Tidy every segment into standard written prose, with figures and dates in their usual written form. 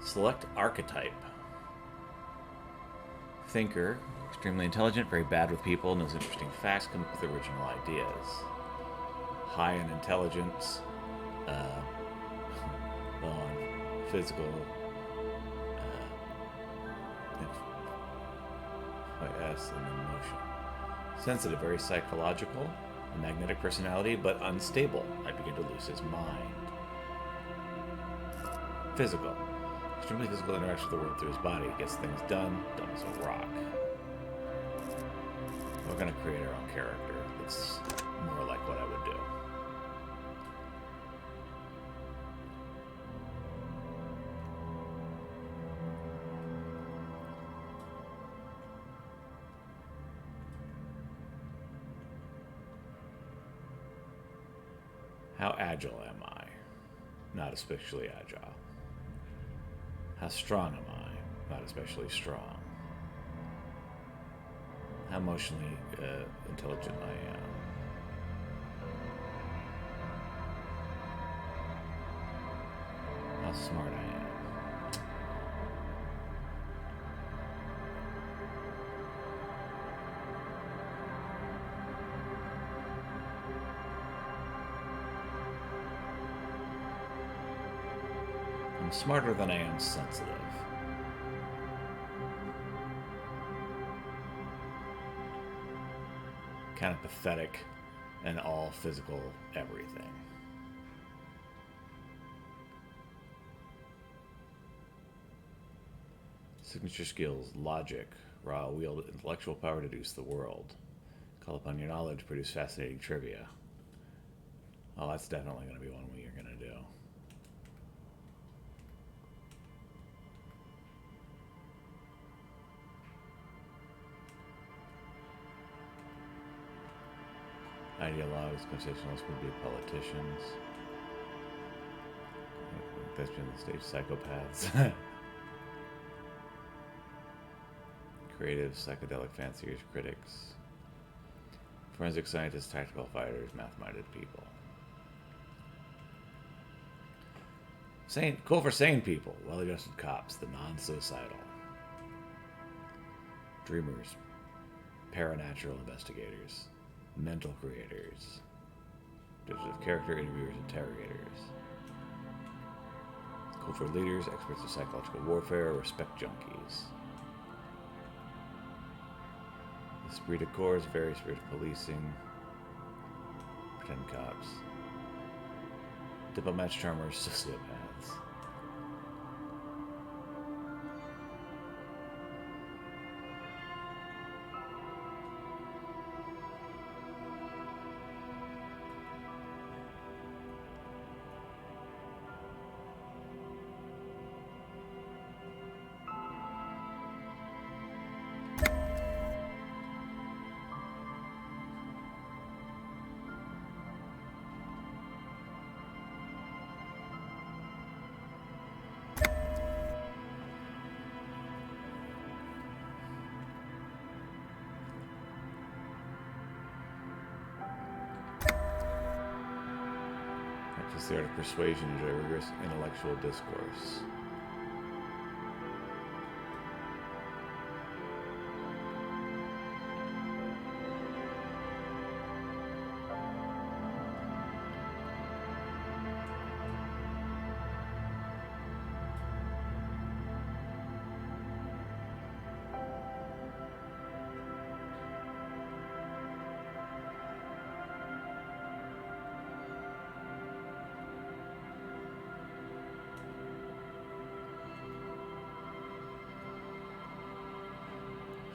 Select archetype. Thinker, extremely intelligent, very bad with people, knows interesting facts, comes up with original ideas. High in intelligence, uh, low on physical, by S, and then motion. Sensitive, very psychological, a magnetic personality, but unstable. Might begin to lose his mind. Physical, extremely physical interaction with the world through his body. Gets things done, dumb as a rock. We're going to create our own character that's more like what I would do. How agile am I? Not especially agile. How strong am I? Not especially strong. How emotionally intelligent I am. How smart I am. I'm smarter than I am sensitive. Kind of pathetic and all physical everything. Signature skills, logic, raw wield intellectual power to deduce the world. Call upon your knowledge, produce fascinating trivia. Oh, that's definitely going to be one we are going to do. Ideologues, conversationalists would be politicians. That's been the stage. Psychopaths. Creative, psychedelic fanciers, critics. Forensic scientists, tactical fighters, math-minded people. Cool for sane people. Well-adjusted cops, the non-suicidal. Dreamers, paranatural investigators. Mental creators, judges of character, interviewers, interrogators. Cool for leaders, experts of psychological warfare, respect junkies. Esprit de corps, various spirit of policing, pretend cops. Diplomats, charmers, sociopaths. The art of persuasion is a rigorous intellectual discourse.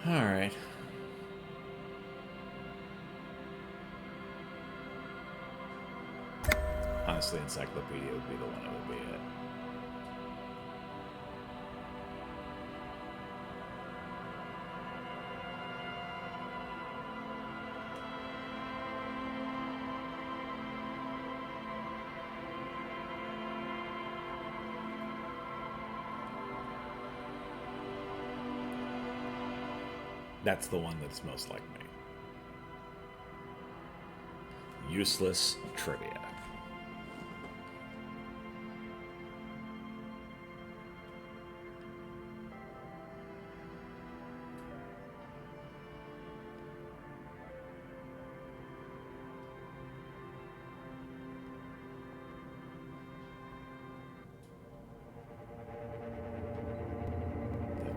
Alright. Honestly, encyclopedia would be the one that would be it. That's the one that's most like me. Useless trivia.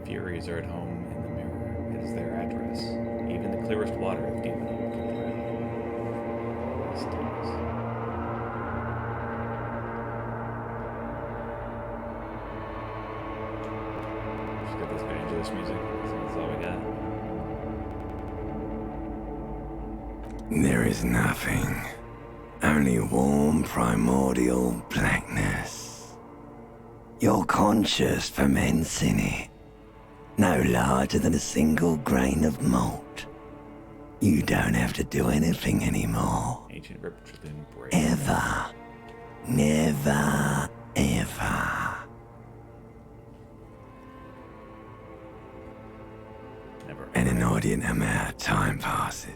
Furies are at home in the mirror. It is their address. Even the clearest water of demon can drown. Mistakes. Just got this Vangelis music. That's all we got. There is nothing. Only warm primordial blackness. You're conscious ferments in it. No larger than a single grain of malt. You don't have to do anything anymore. Ancient Reptilian brain. Ever. Never, ever. Never. An inordinate amount of time passes.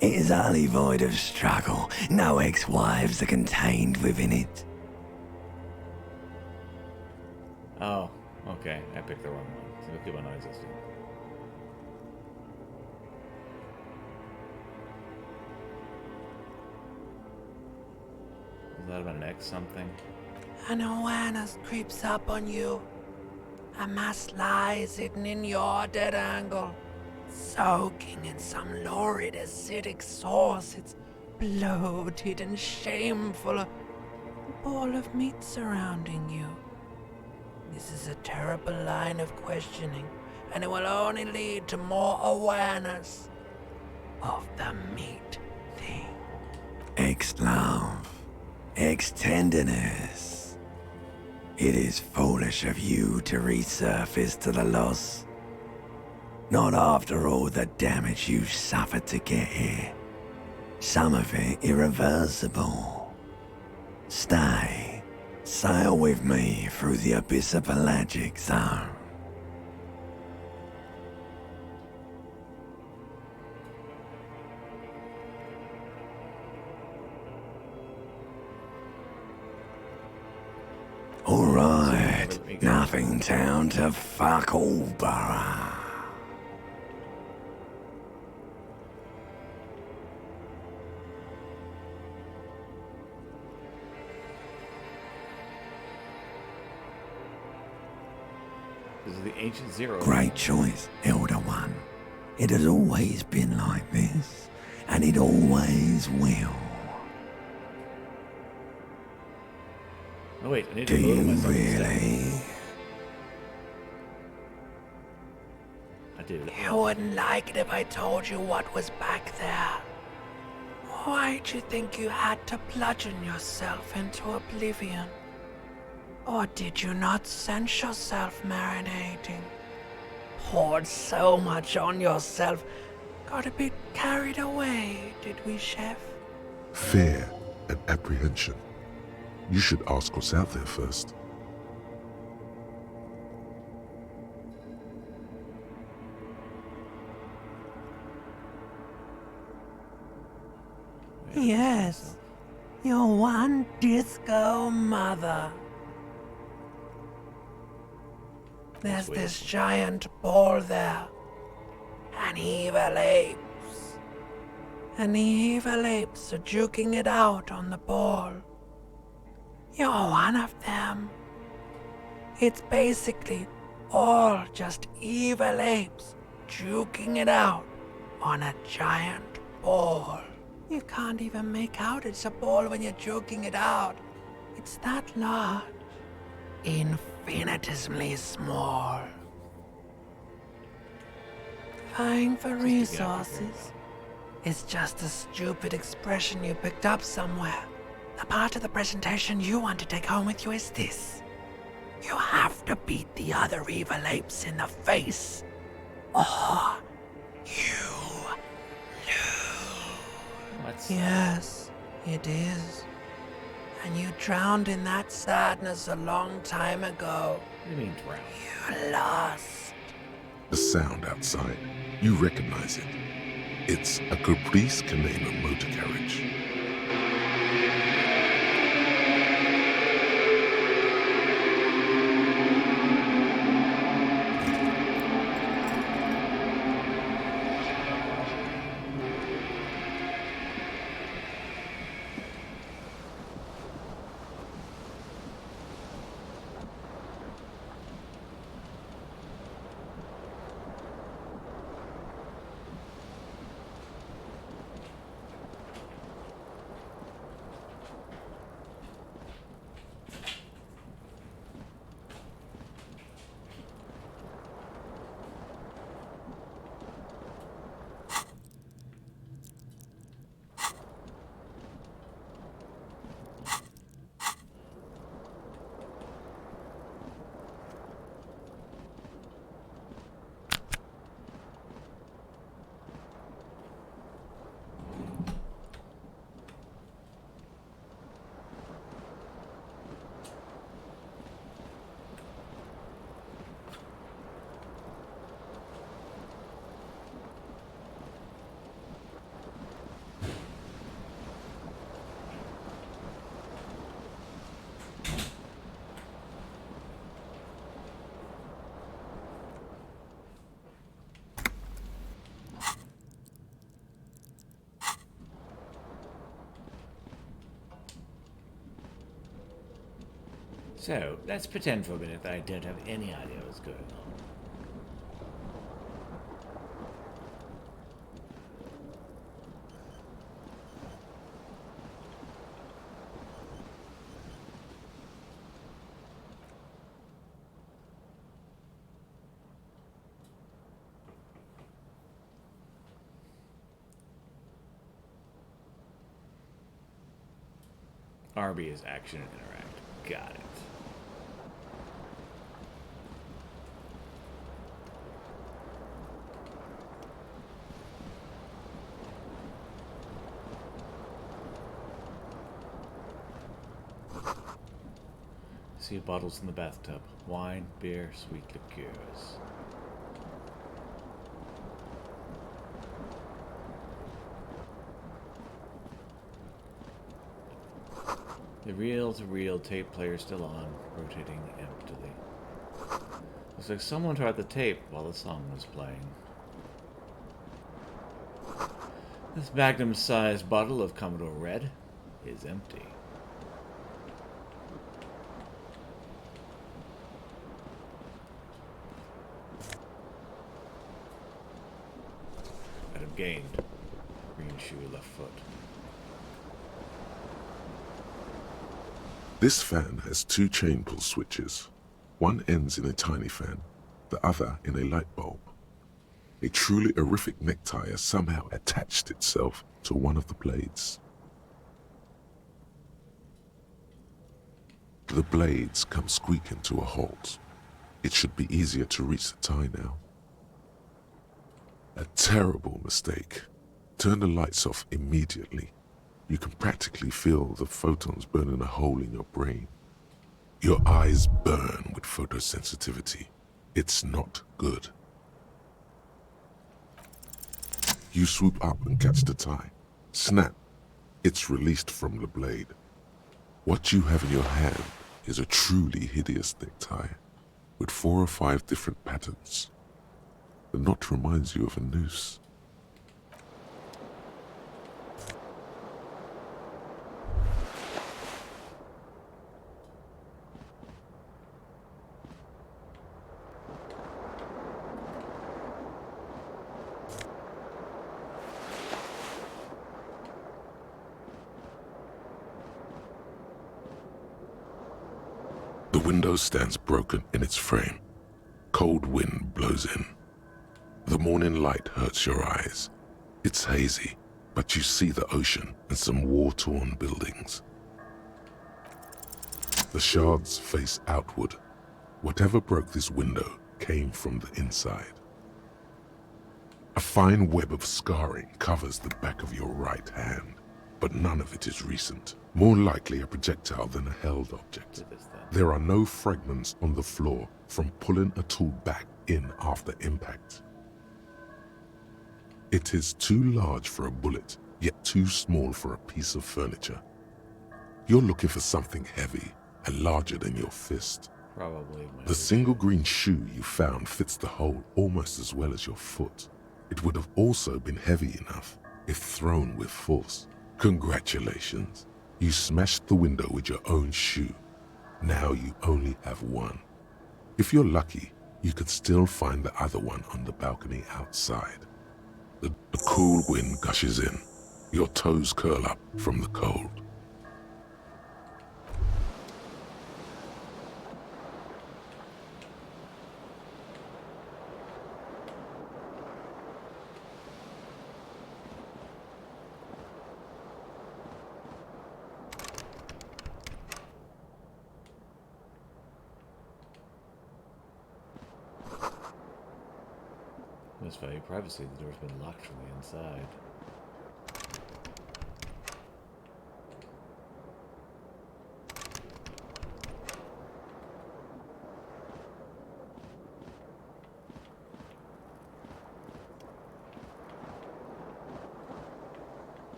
It is utterly void of struggle. No ex-wives are contained within it. Oh, okay. I picked the wrong one. So we'll keep on non-existent. Is that about an X something? An awareness creeps up on you. A mass lies hidden in your dead angle, soaking in some lurid acidic sauce. It's bloated and shameful. A ball of meat surrounding you. This is a terrible line of questioning, and it will only lead to more awareness of the meat thing. Ex-love. Ex-tenderness. It is foolish of you to resurface to the loss. Not after all the damage you've suffered to get here. Some of it irreversible. Stay. Sail with me through the abyss of pelagic zone. All right, nothing down to fuck all, borough. This is the ancient zero. Great choice, Elder One. It has always been like this, and it always will. Oh wait, I need Do to load you myself instead. really? I do. You wouldn't like it if I told you what was back there. Why'd you think you had to bludgeon yourself into oblivion? Or did you not sense yourself marinating? Poured so much on yourself, got a bit carried away, did we, Chef? Fear and apprehension. You should ask what's out there first. Yes, your one disco mother. There's this giant ball there. And evil apes. And the evil apes are juking it out on the ball. You're one of them. It's basically all just evil apes juking it out on a giant ball. You can't even make out it's a ball when you're joking it out. It's that large. Infinitesimally small. Vying for resources is just a stupid expression you picked up somewhere. The part of the presentation you want to take home with you is this. You have to beat the other evil apes in the face, or you lose. What's Yes, it is. And you drowned in that sadness a long time ago. What do you mean drown? You lost. The sound outside. You recognize it. It's a Caprice Canena motor carriage. So, let's pretend for a minute that I don't have any idea what's going on. RB is action and interact. Got it. See bottles in the bathtub. Wine, beer, sweet liqueurs. The reel-to-reel tape player still on, rotating emptily. Looks like someone tried the tape while the song was playing. This magnum-sized bottle of Commodore Red is empty. Item gained. Green shoe, left foot. This fan has two chain pull switches. One ends in a tiny fan, the other in a light bulb. A truly horrific necktie has somehow attached itself to one of the blades. The blades come squeaking to a halt. It should be easier to reach the tie now. A terrible mistake. Turn the lights off immediately. You can practically feel the photons burning a hole in your brain. Your eyes burn with photosensitivity. It's not good. You swoop up and catch the tie. Snap. It's released from the blade. What you have in your hand is a truly hideous necktie with 4 or 5 different patterns. The knot reminds you of a noose. The window stands broken in its frame. Cold wind blows in. The morning light hurts your eyes. It's hazy, but you see the ocean and some war-torn buildings. The shards face outward. Whatever broke this window came from the inside. A fine web of scarring covers the back of your right hand, but none of it is recent. More likely a projectile than a held object. There are no fragments on the floor from pulling a tool back in after impact. It is too large for a bullet, yet too small for a piece of furniture. You're looking for something heavy and larger than your fist. Probably. The single green shoe you found fits the hole almost as well as your foot. It would have also been heavy enough if thrown with force. Congratulations. You smashed the window with your own shoe. Now you only have one. If you're lucky, you could still find the other one on the balcony outside. The cool wind gushes in. Your toes curl up from the cold. Most value privacy, the door's been locked from the inside.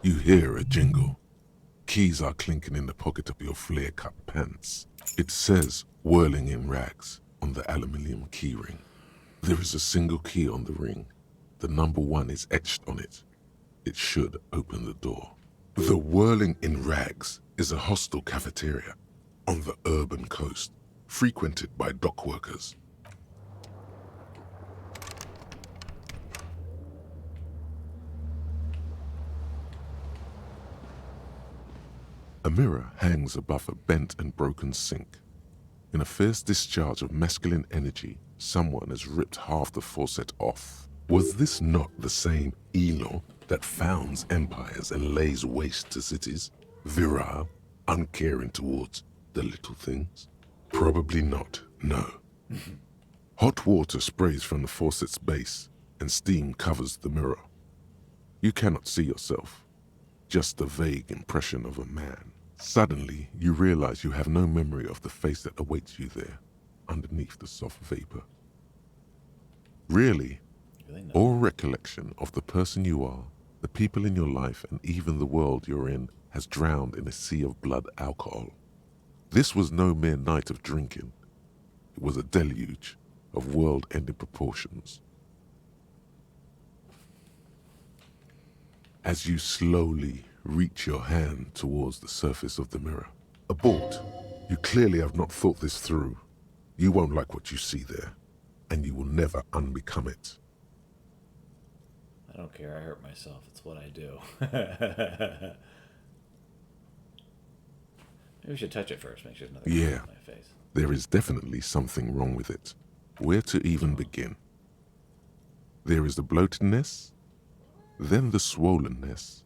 You hear a jingle. Keys are clinking in the pocket of your flare-cut pants. It says whirling in rags on the aluminium keyring. There is a single key on the ring. The number 1 is etched on it. It should open the door. The Whirling in Rags is a hostel cafeteria on the urban coast, frequented by dock workers. A mirror hangs above a bent and broken sink. In a fierce discharge of masculine energy, someone has ripped half the faucet off. Was this not the same Elon that founds empires and lays waste to cities? Virile, uncaring towards the little things? Probably not, no. Hot water sprays from the faucet's base, and steam covers the mirror. You cannot see yourself, just a vague impression of a man. Suddenly, you realize you have no memory of the face that awaits you there, underneath the soft vapor. Really, all recollection of the person you are, the people in your life, and even the world you're in has drowned in a sea of blood alcohol. This was no mere night of drinking. It was a deluge of world-ending proportions. As you slowly reach your hand towards the surface of the mirror. Abort. You clearly have not thought this through. You won't like what you see there, and you will never unbecome it. I don't care. I hurt myself. It's what I do. Maybe we should touch it first. Make sure there's nothing wrong with my face. There is definitely something wrong with it. Where to even begin? There is the bloatedness, then the swollenness.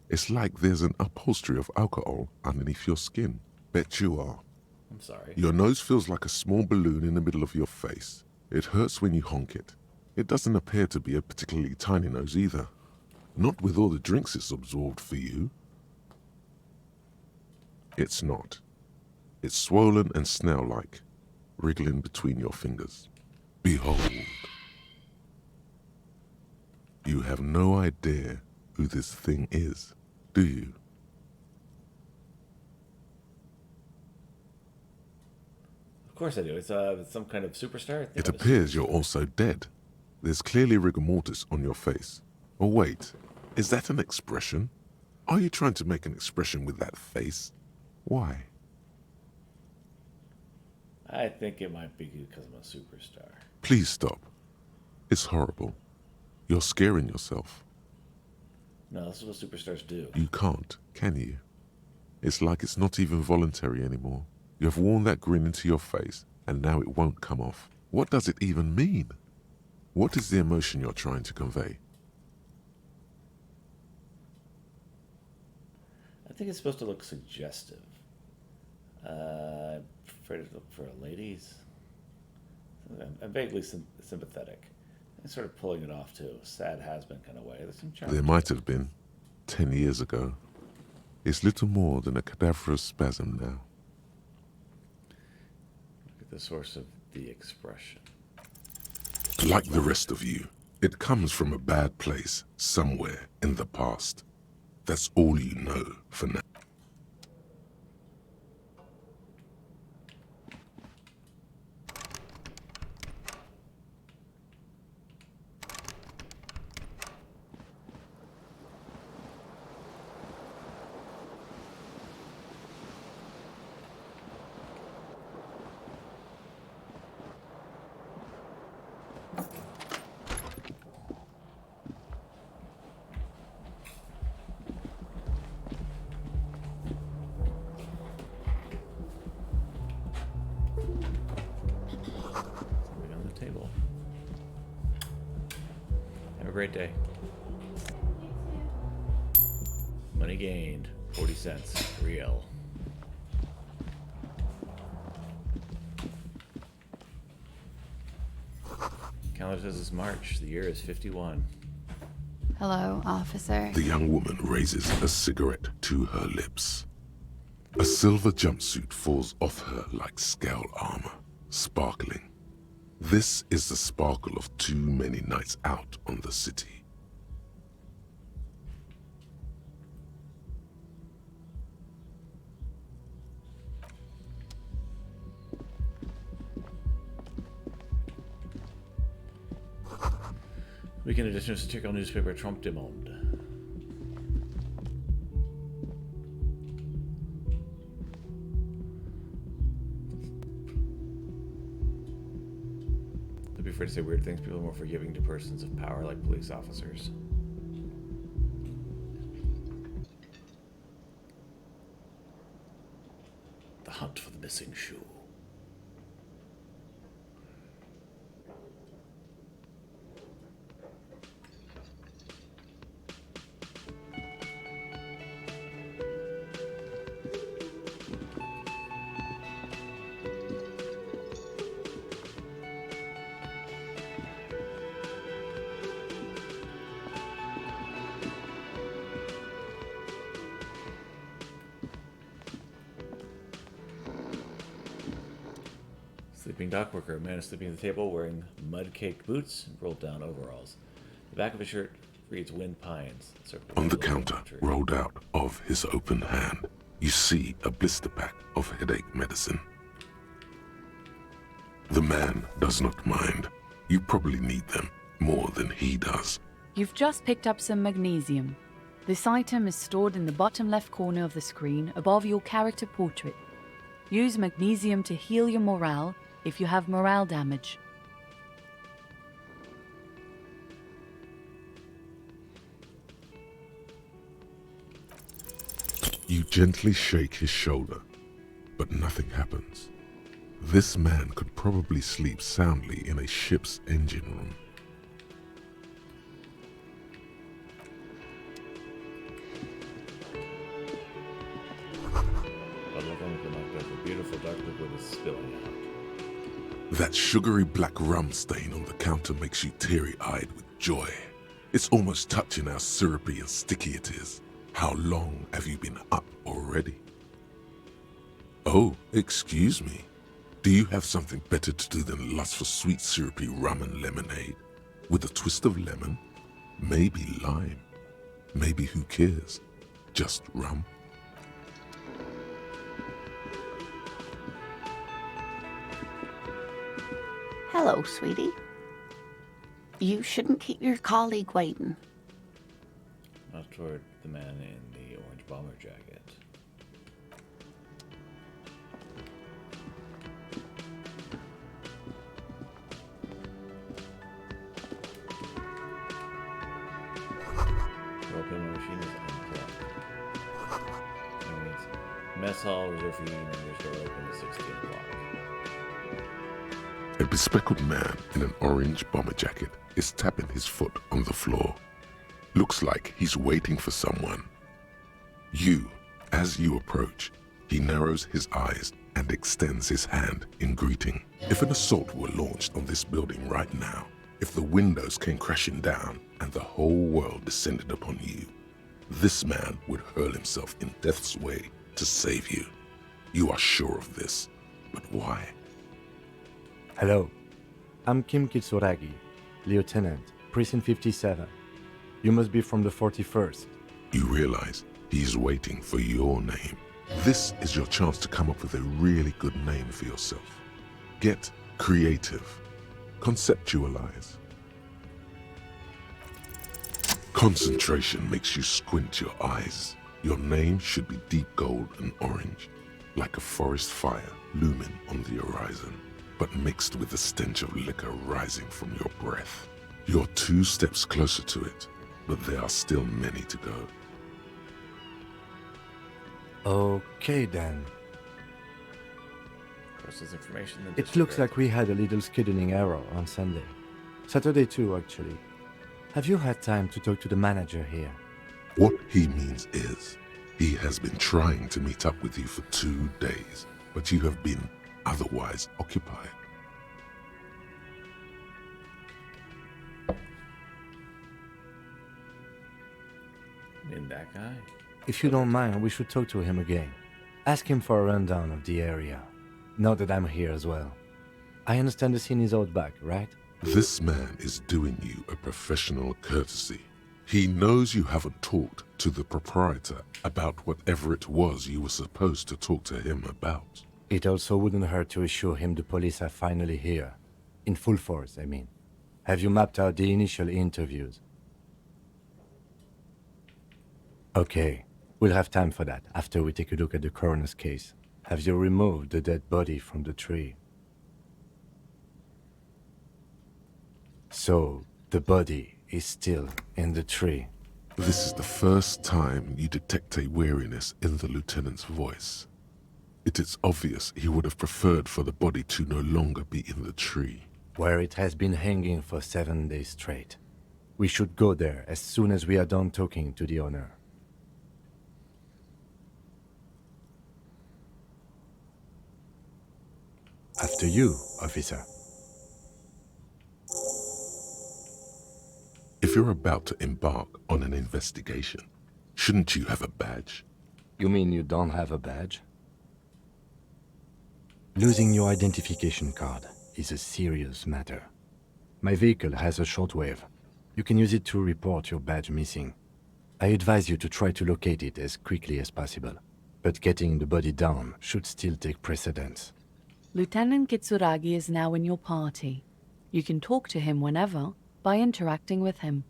It's like there's an upholstery of alcohol underneath your skin. Bet you are. I'm sorry. Your nose feels like a small balloon in the middle of your face. It hurts when you honk it. It doesn't appear to be a particularly tiny nose either. Not with all the drinks it's absorbed for you. It's not. It's swollen and snail-like, wriggling between your fingers. Behold. You have no idea who this thing is, do you? Of course I do. It's some kind of superstar. It appears you're also dead. There's clearly rigor mortis on your face. Oh wait, is that an expression? Are you trying to make an expression with that face? Why? I think it might be because I'm a superstar. Please stop. It's horrible. You're scaring yourself. No, this is what superstars do. You can't, can you? It's like it's not even voluntary anymore. You have worn that grin into your face, and now it won't come off. What does it even mean? What is the emotion you're trying to convey? I think it's supposed to look suggestive. I prefer to look for ladies. I'm vaguely sympathetic. And sort of pulling it off too. Sad has-been kind of way. There's some charm. There might have been 10 years ago. It's little more than a cadaverous spasm now. Look at the source of the expression. Like the rest of you, it comes from a bad place somewhere in the past. That's all you know for now. Something on the table. Have a great day. Money gained. 40 cents. Real. Calendar says it's March. The year is 51. Hello, officer. The young woman raises a cigarette to her lips. A silver jumpsuit falls off her like scale armor, sparkling. This is the sparkle of too many nights out on the city. Weekend edition of satirical newspaper Trump du Monde. I'd be afraid to say weird things. People are more forgiving to persons of power, like police officers. The hunt for the missing shoe. Sleeping dock worker. A man is sleeping at the table wearing mud-caked boots and rolled down overalls. The back of his shirt reads Wind Pines. On the counter, rolled out of his open hand, you see a blister pack of headache medicine. The man does not mind. You probably need them more than he does. You've just picked up some magnesium. This item is stored in the bottom left corner of the screen above your character portrait. Use magnesium to heal your morale if you have morale damage. You gently shake his shoulder, but nothing happens. This man could probably sleep soundly in a ship's engine room. The beautiful dark liquid is spilling out. That sugary black rum stain on the counter makes you teary-eyed with joy. It's almost touching how syrupy and sticky it is. How long have you been up already? Oh, excuse me. Do you have something better to do than lust for sweet syrupy rum and lemonade? With a twist of lemon? Maybe lime. Maybe who cares? Just rum? Hello, sweetie. You shouldn't keep your colleague waiting. Not toward the man in the orange bomber jacket. The open machine is unplugged. That means mess hall reserved for union members door open at 16 o'clock. A bespectacled man in an orange bomber jacket is tapping his foot on the floor. Looks like he's waiting for someone. As you approach, he narrows his eyes and extends his hand in greeting. If an assault were launched on this building right now, if the windows came crashing down and the whole world descended upon you, this man would hurl himself in death's way to save you. You are sure of this, but why? Hello, I'm Kim Kitsuragi, Lieutenant, Precinct 57. You must be from the 41st. You realize he's waiting for your name. This is your chance to come up with a really good name for yourself. Get creative. Conceptualize. Concentration makes you squint your eyes. Your name should be deep gold and orange, like a forest fire looming on the horizon, but mixed with the stench of liquor rising from your breath. You're 2 steps closer to it, but there are still many to go. Okay then. Process information. It looks like we had a little scheduling error on Sunday. Saturday too, actually. Have you had time to talk to the manager here? What he means is, he has been trying to meet up with you for 2 days, but you have been otherwise occupied. In that guy? If you don't mind, we should talk to him again. Ask him for a rundown of the area. Now that I'm here as well. I understand the scene is out back, right? This man is doing you a professional courtesy. He knows you haven't talked to the proprietor about whatever it was you were supposed to talk to him about. It also wouldn't hurt to assure him the police are finally here. In full force, I mean. Have you mapped out the initial interviews? Okay, we'll have time for that after we take a look at the coroner's case. Have you removed the dead body from the tree? So, the body is still in the tree. This is the first time you detect a weariness in the lieutenant's voice. It is obvious he would have preferred for the body to no longer be in the tree. Where it has been hanging for 7 days straight. We should go there as soon as we are done talking to the owner. After you, officer. If you're about to embark on an investigation, shouldn't you have a badge? You mean you don't have a badge? Losing your identification card is a serious matter. My vehicle has a shortwave. You can use it to report your badge missing. I advise you to try to locate it as quickly as possible, but getting the body down should still take precedence. Lieutenant Kitsuragi is now in your party. You can talk to him whenever by interacting with him.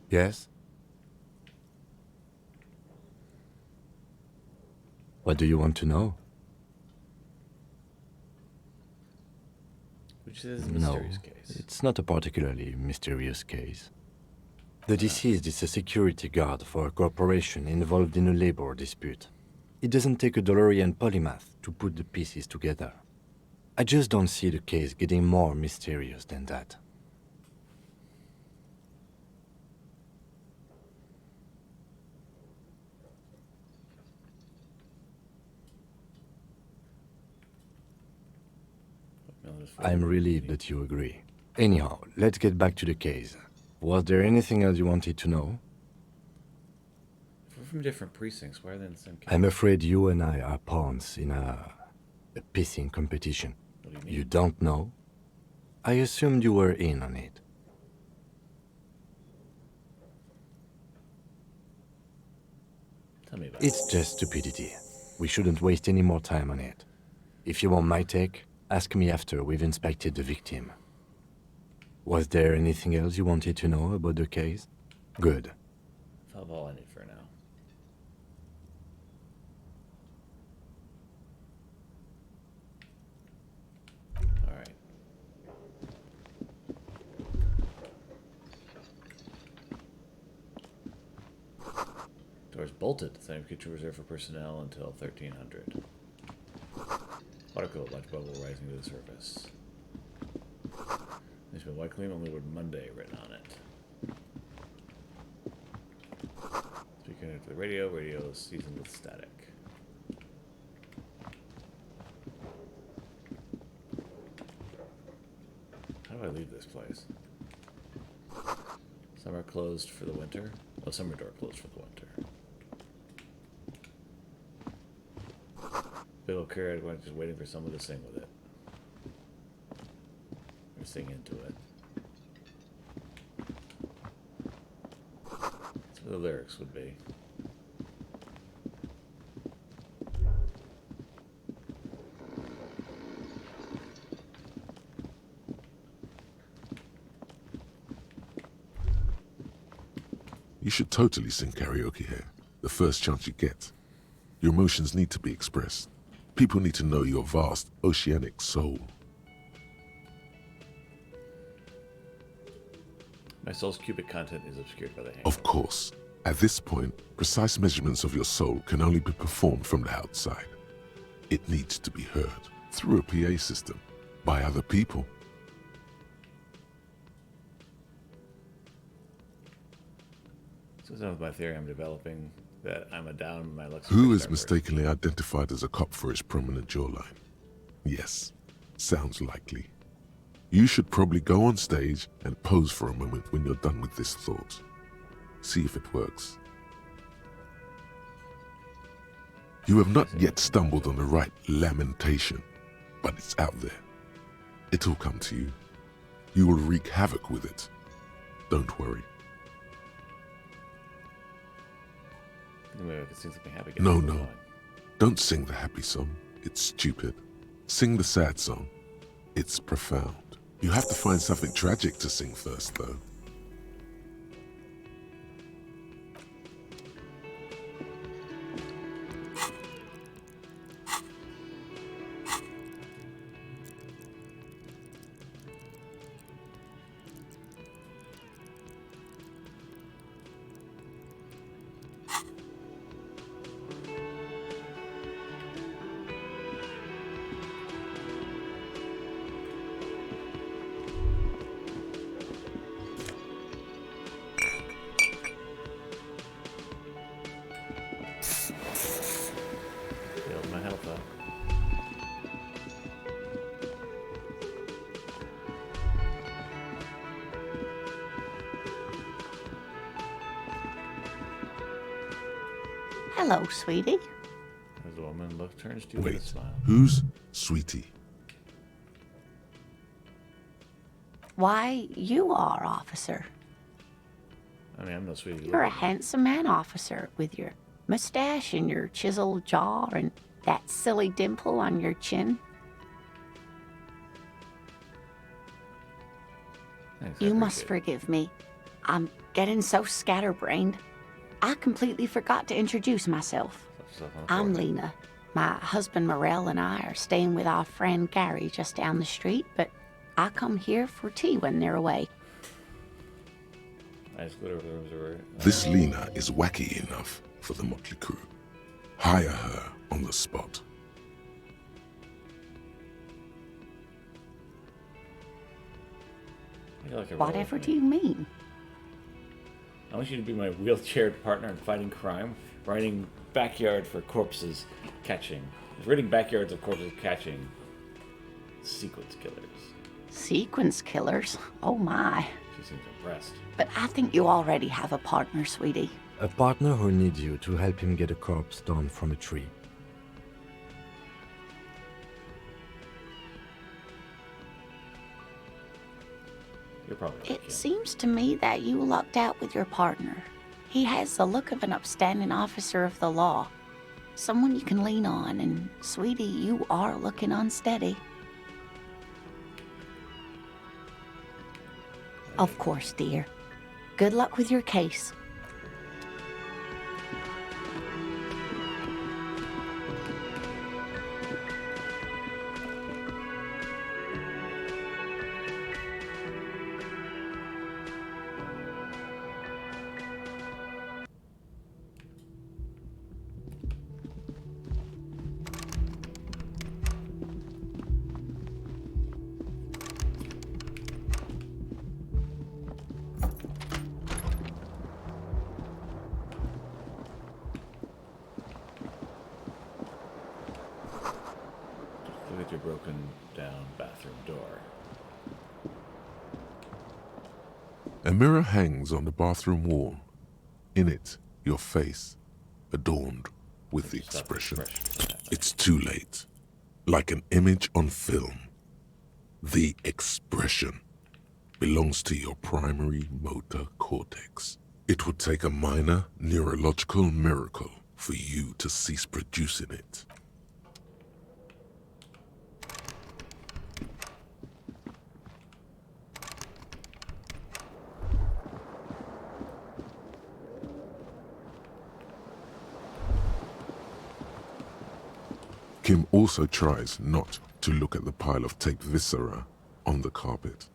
Yes? What do you want to know? Which is a No, mysterious case. it's not a particularly mysterious case. The deceased is a security guard for a corporation involved in a labor dispute. It doesn't take a DeLorean polymath to put the pieces together. I just don't see the case getting more mysterious than that. I'm relieved that you agree. Anyhow, let's get back to the case. Was there anything else you wanted to know? If we're from different precincts, why are they in the same case? I'm afraid you and I are pawns in a pissing competition. What do you mean? You don't know? I assumed you were in on it. Tell me about It's it. just stupidity. We shouldn't waste any more time on it. If you want my take, ask me after we've inspected the victim. Was there anything else you wanted to know about the case? Good. That's all I need for now. Alright. Doors bolted. Same kitchen reserved for personnel until 1300. Water cooled. Large bubble rising to the surface. There's been white claim, only word Monday written on it. Speaker into the radio. Radio is seasoned with static. How do I leave this place? Summer closed for the winter. Oh, summer door closed for the winter. Big old carrot, we're just waiting for someone to sing with it. Or sing into it. That's what the lyrics would be. You should totally sing karaoke here, the first chance you get. Your emotions need to be expressed. People need to know your vast, oceanic soul. My soul's cubic content is obscured by the hand. Of course, at this point, precise measurements of your soul can only be performed from the outside. It needs to be heard through a PA system by other people. So with my theory I'm developing that I'm a down in my Lux. Who is mistakenly identified as a cop for his prominent jawline? Yes, sounds likely. You should probably go on stage and pose for a moment when you're done with this thought. See if it works. You have not yet stumbled on the right lamentation, but it's out there. It'll come to you. You will wreak havoc with it. Don't worry. Maybe I could sing something happy. No. Don't sing the happy song. It's stupid. Sing the sad song. It's profound. You have to find something tragic to sing first, though. Build my health up. Hello, sweetie. As the woman turns to you with a Wait, smile. who's Sweetie? Why, you are, officer. I mean, I'm no sweetie. You're a handsome man, officer, with your mustache and your chiseled jaw and that silly dimple on your chin. Thanks, I You must appreciate forgive me. I'm getting so scatterbrained. I completely forgot to introduce myself. it. Stuff on the I'm floor. Lena. My husband Morel and I are staying with our friend Gary just down the street, but I come here for tea when they're away. Nice glitter of the rooms are This Lena is wacky enough for the motley crew. Hire her on the spot. Whatever do you mean? I want you to be my wheelchaired partner in fighting crime, riding backyard for corpses catching. Ridding backyards of corpses catching sequence killers. Sequence killers? Oh my. She seems impressed. But I think you already have a partner, sweetie. A partner who needs you to help him get a corpse down from a tree. You're probably right, It Kim. seems to me that you lucked out with your partner. He has the look of an upstanding officer of the law. Someone you can lean on, and sweetie, you are looking unsteady. Of course, dear. Good luck with your case. Look at your broken down bathroom door. A mirror hangs on the bathroom wall. In it, your face, adorned with the Stuff expression. expression. It's too late. Like an image on film. The expression belongs to your primary motor cortex. It would take a minor neurological miracle for you to cease producing it. Kim also tries not to look at the pile of taped viscera on the carpet,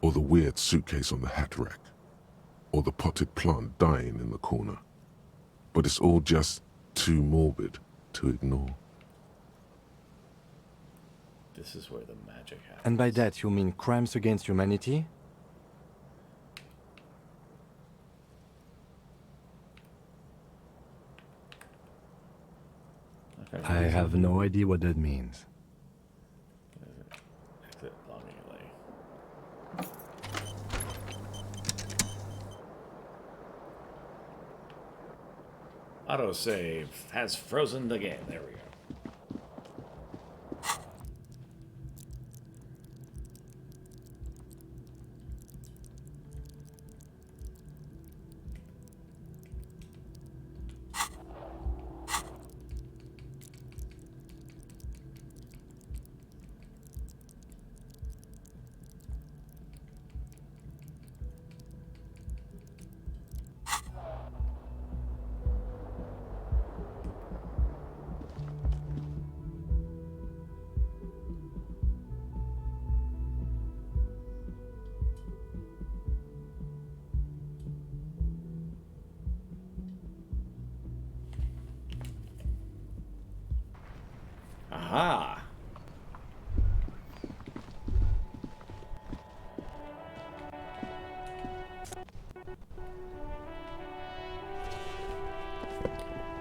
or the weird suitcase on the hat rack, or the potted plant dying in the corner. But it's all just too morbid to ignore. This is where the magic happens. And by that you mean crimes against humanity? Okay. I have no idea what that means. Exit longingly. Autosave has frozen the game. There we go. Ah!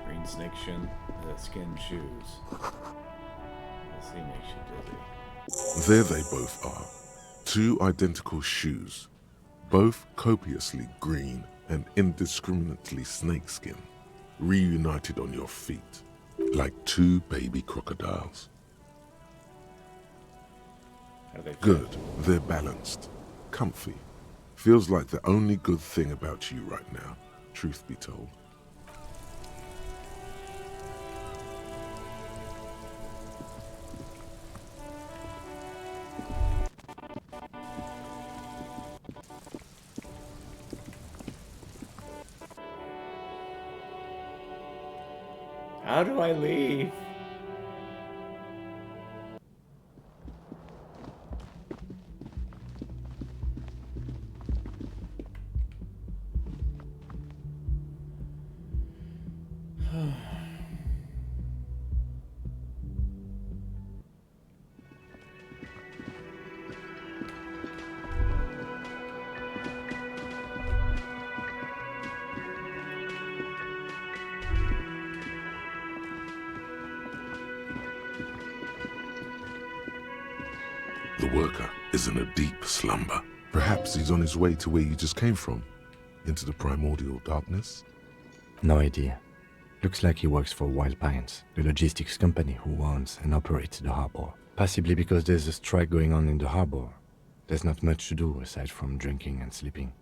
Green snake skin shoes. This thing makes you dizzy. There they both are. Two identical shoes, both copiously green and indiscriminately snakeskin, reunited on your feet, like two baby crocodiles. How do they fit? Good, they're balanced, comfy. Feels like the only good thing about you right now, truth be told. How do I leave? The worker is in a deep slumber. Perhaps he's on his way to where you just came from, into the primordial darkness. No idea. Looks like he works for Wild Pines, the logistics company who owns and operates the harbor. Possibly because there's a strike going on in the harbor. There's not much to do aside from drinking and sleeping.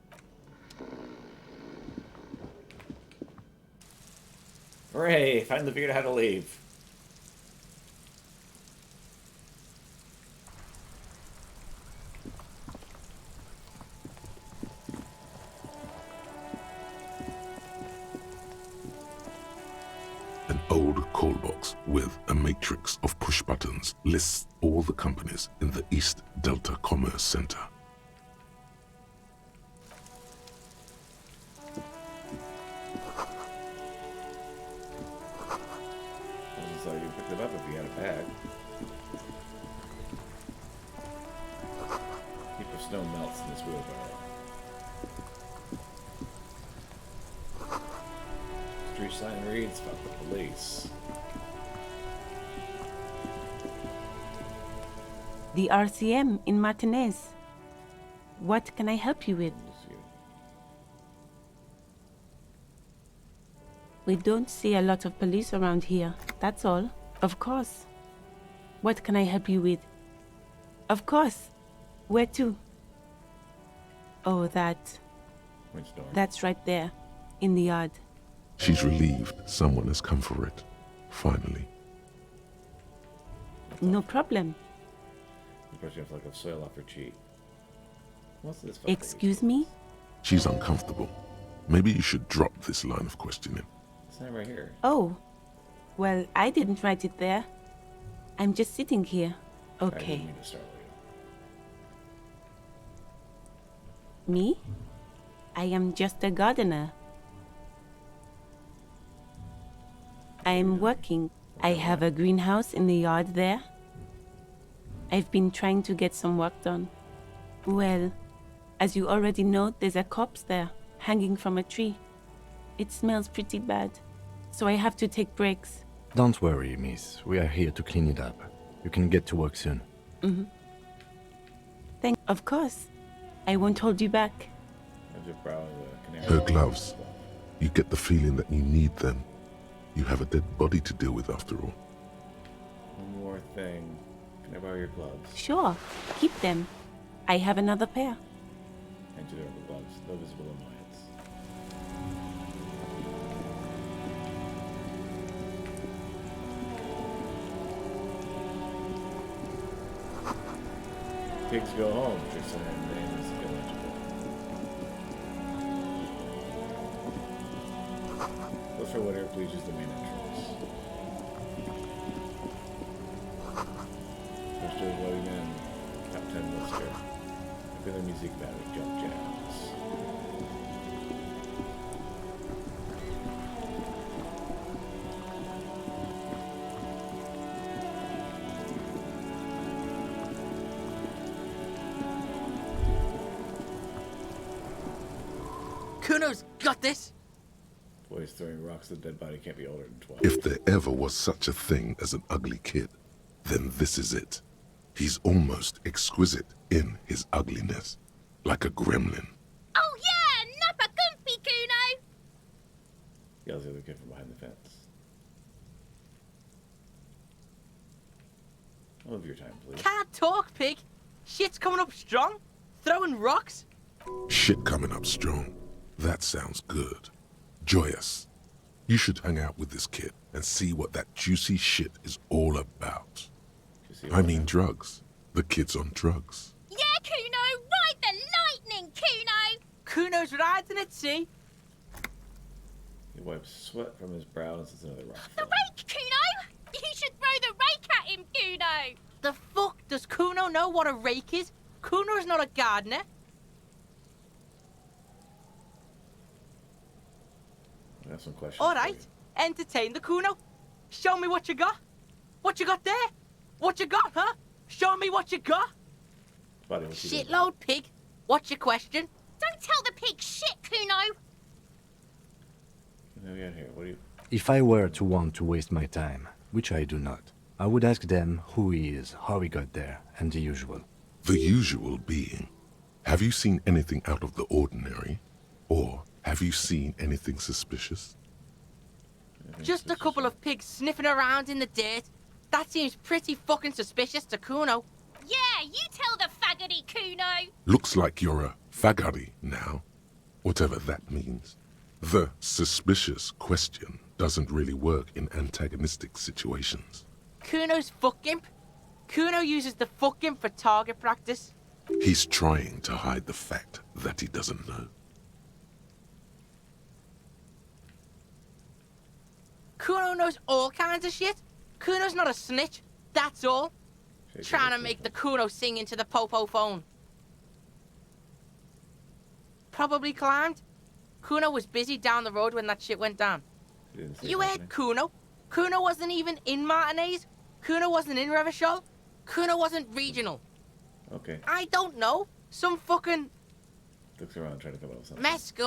Hooray! Finally figured out how to leave. An old call box with a matrix of push buttons lists all the companies in the East Delta Commerce Center. I just thought you picked it up if you had a bag. Heap of snow melts in this wheelbarrow. Street sign reads about the police. The RCM in Martinez. What can I help you with? We don't see a lot of police around here, that's all. Of course. What can I help you with? Of course. Where to? Oh, Which door? that's right there, in the yard. She's relieved someone has come for it. Finally. No problem. You're brushing off like a soil off her cheek. What's this? Excuse me? She's uncomfortable. Maybe you should drop this line of questioning. It's not right here. Oh. Well, I didn't write it there. I'm just sitting here. I Okay. didn't mean to startle you. Me? I am just a gardener. I'm working. I have a greenhouse in the yard there. I've been trying to get some work done. Well, as you already know, there's a corpse there, hanging from a tree. It smells pretty bad, so I have to take breaks. Don't worry, miss. We are here to clean it up. You can get to work soon. Of course. I won't hold you back. I just browse the canary. Her gloves. You get the feeling that you need them. You have a dead body to deal with after all. One more thing. Can I borrow your gloves? Sure, keep them. I have another pair. And to the gloves. No visible annoyance. Pigs go home. Tristan and name is illegible. Go for whatever pleases the main entrance. First door loading in. Top 10 lister. I feel the music bad with jump jams. Kuno's got this. Boys throwing rocks at the dead body can't be older than 12. If there ever was such a thing as an ugly kid, then this is it. He's almost exquisite in his ugliness, like a gremlin. Oh yeah, nappa comfy, Kuno! Yells the other kid from behind the fence. All of your time, please. Can't talk, pig. Shit's coming up strong. Throwing rocks. Shit coming up strong. That sounds good. Joyous. You should hang out with this kid and see what that juicy shit is all about. I mean drugs. The kid's on drugs. Yeah, Kuno, ride the lightning, Kuno! Kuno's riding it, see? He wipes sweat from his brow and sets another rock. The rake, Kuno! You should throw the rake at him, Kuno! The fuck does Kuno know what a rake is? Kuno's not a gardener. I have some questions. All right, entertain the Kuno. Show me what you got. What you got there? What you got, huh? Show me what you got. Buddy, what you doing? Shitload, pig. What's your question? Don't tell the pig shit, Kuno! What do we got here? What do you... If I were to want to waste my time, which I do not, I would ask them who he is, how he got there, and the usual. The usual being, have you seen anything out of the ordinary? Or have you seen anything suspicious? Just a couple of pigs sniffing around in the dirt. That seems pretty fucking suspicious to Kuno. Yeah, you tell the faggoty, Kuno! Looks like you're a faggoty now, whatever that means. The suspicious question doesn't really work in antagonistic situations. Kuno's fuck imp. Kuno uses the fuck imp for target practice. He's trying to hide the fact that he doesn't know. Kuno knows all kinds of shit. Kuno's not a snitch, that's all. Trying to make the Kuno sing into the popo phone. Probably climbed. Kuno was busy down the road when that shit went down. You heard Kuno? Kuno wasn't even in Martinez. Kuno wasn't in Revachol. Kuno wasn't regional. Okay. I don't know. Some fucking Looks around trying to come up with something. Mesk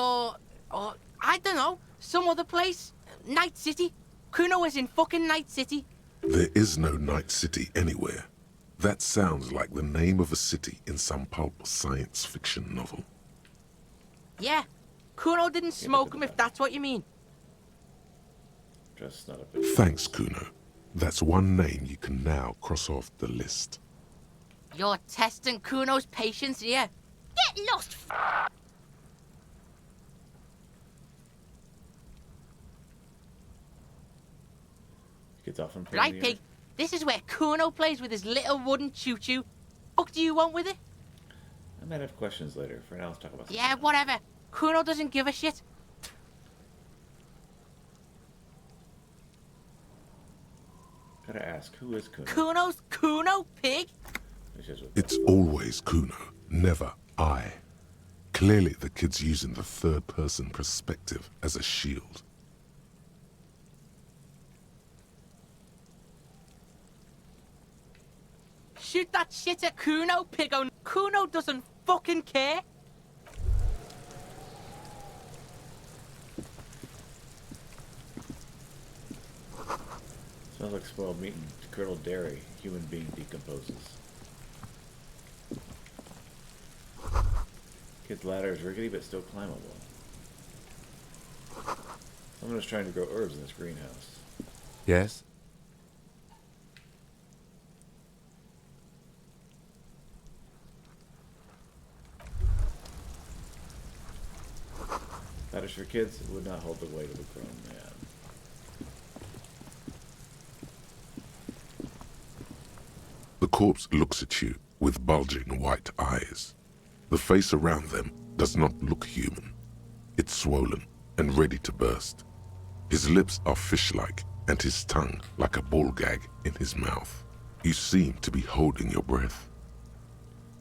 or I don't know. Some other place. Night City. Kuno was in fucking Night City. There is no Night City anywhere. That sounds like the name of a city in some pulp science fiction novel. Yeah. Kuno didn't smoke him if that's what you mean. Just not a bit. Thanks, Kuno. That's one name you can now cross off the list. You're testing Kuno's patience here. Get lost, Gets off and Right, pig. This is where Kuno plays with his little wooden choo-choo. What do you want with it? I might have questions later. For now, let's talk about something. Yeah, whatever. Kuno doesn't give a shit. Gotta ask, who is Kuno? Kuno's Kuno, pig? It's always Kuno, never I. Clearly the kid's using the third-person perspective as a shield. Shoot that shit at Kuno, piggo. Kuno doesn't fucking care. Smells like spoiled meat and curdled dairy. Human being decomposes. Kid's ladder is rickety but still climbable. Someone is trying to grow herbs in this greenhouse. Yes? That is for kids. It would not hold the weight of a grown man. The corpse looks at you with bulging white eyes. The face around them does not look human. It's swollen and ready to burst. His lips are fish-like and his tongue like a ball gag in his mouth. You seem to be holding your breath.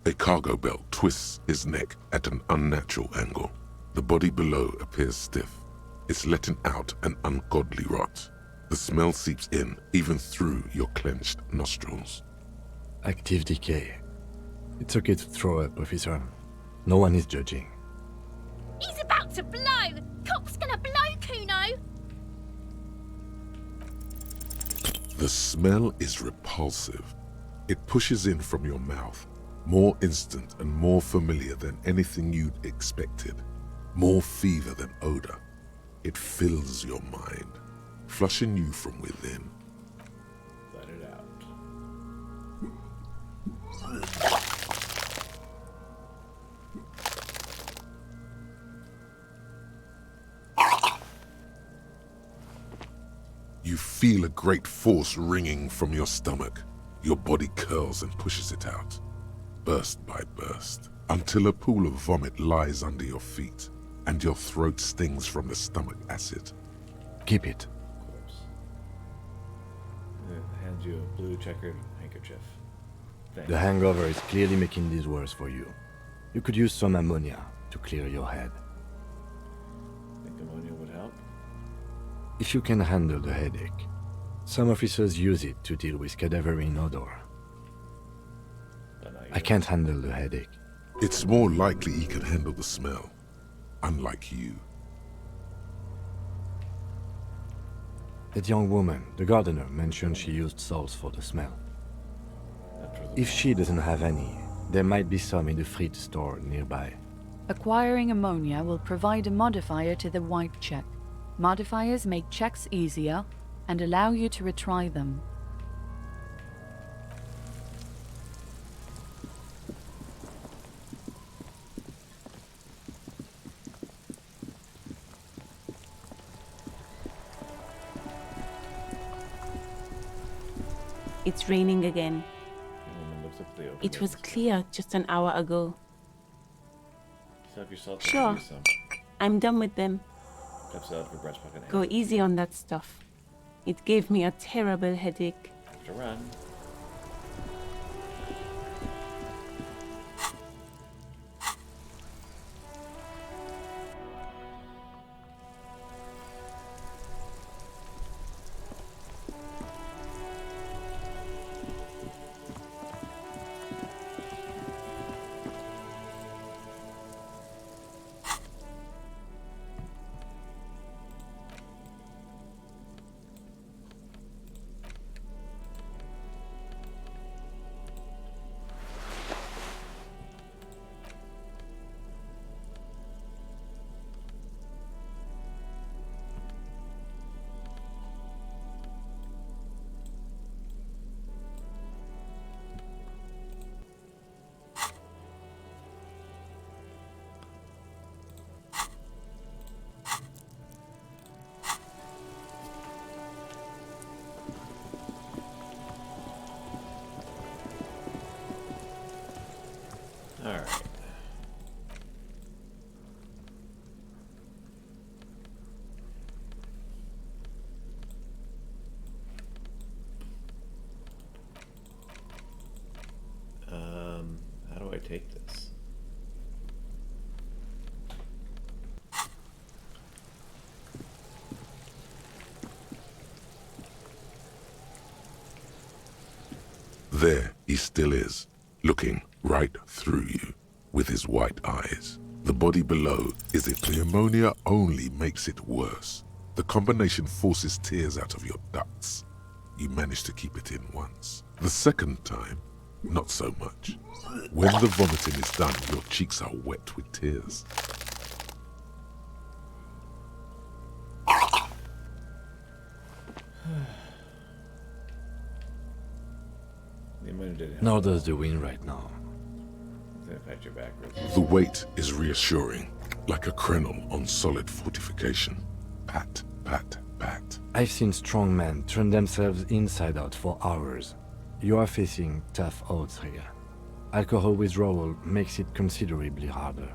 A cargo belt twists his neck at an unnatural angle. The body below appears stiff. It's letting out an ungodly rot. The smell seeps in even through your clenched nostrils. Active decay. It's okay to throw up, officer. No one is judging. He's about to blow. Cop's gonna blow, Kuno. The smell is repulsive. It pushes in from your mouth, more instant and more familiar than anything you'd expected, more fever than odor. It fills your mind, flushing you from within. Let it out. You feel a great force ringing from your stomach. Your body curls and pushes it out, burst by burst, until a pool of vomit lies under your feet, and your throat stings from the stomach acid. Keep it. Of course. Hands you a blue checkered handkerchief. Thanks. The hangover is clearly making this worse for you. You could use some ammonia to clear your head. Think ammonia would help? If you can handle the headache. Some officers use it to deal with cadaverine odor. I can't handle the headache. It's more likely he can handle the smell, unlike you. That young woman, the gardener, mentioned she used salts for the smell. If she doesn't have any, there might be some in the fridge store nearby. Acquiring ammonia will provide a modifier to the white check. Modifiers make checks easier and allow you to retry them. It's raining again. The woman looks up the open It was windows. clear just an hour ago. Save yourself Sure. use some. I'm done with them. Steps out of her breast pocket. Go easy on that stuff. It gave me a terrible headache. Have to run. Alright. How do I take this? There he still is, looking right through you with his white eyes. The body below is it. The ammonia only makes it worse. The combination forces tears out of your ducts. You manage to keep it in once. The second time, not so much. When the vomiting is done, your cheeks are wet with tears. The ammonia didn't help. Nor does the wind right now. It's gonna pat your back real quick. The weight is reassuring, like a crenel on solid fortification. Pat, pat, pat. I've seen strong men turn themselves inside out for hours. You are facing tough odds here. Alcohol withdrawal makes it considerably harder.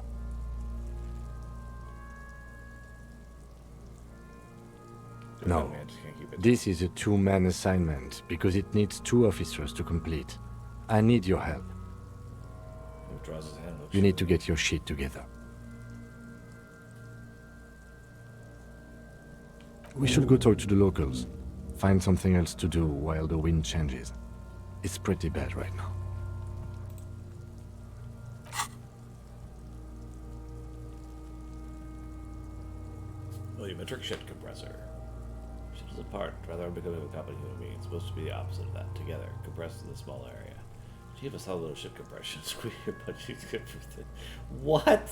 No, Man, just can't keep it. this is a two-man assignment because it needs 2 officers to complete. I need your help. He withdraws his hand. looks You need to short. get your shit together. We should go talk to the locals. Find something else to do while the wind changes. It's pretty bad right now. trick shit compressor. Shit is apart, rather unbecoming of a company human being. It's supposed to be the opposite of that. Together, compressed in a small area. You have a solid little shit compression. Squeeze your butt cheeks good for the... What?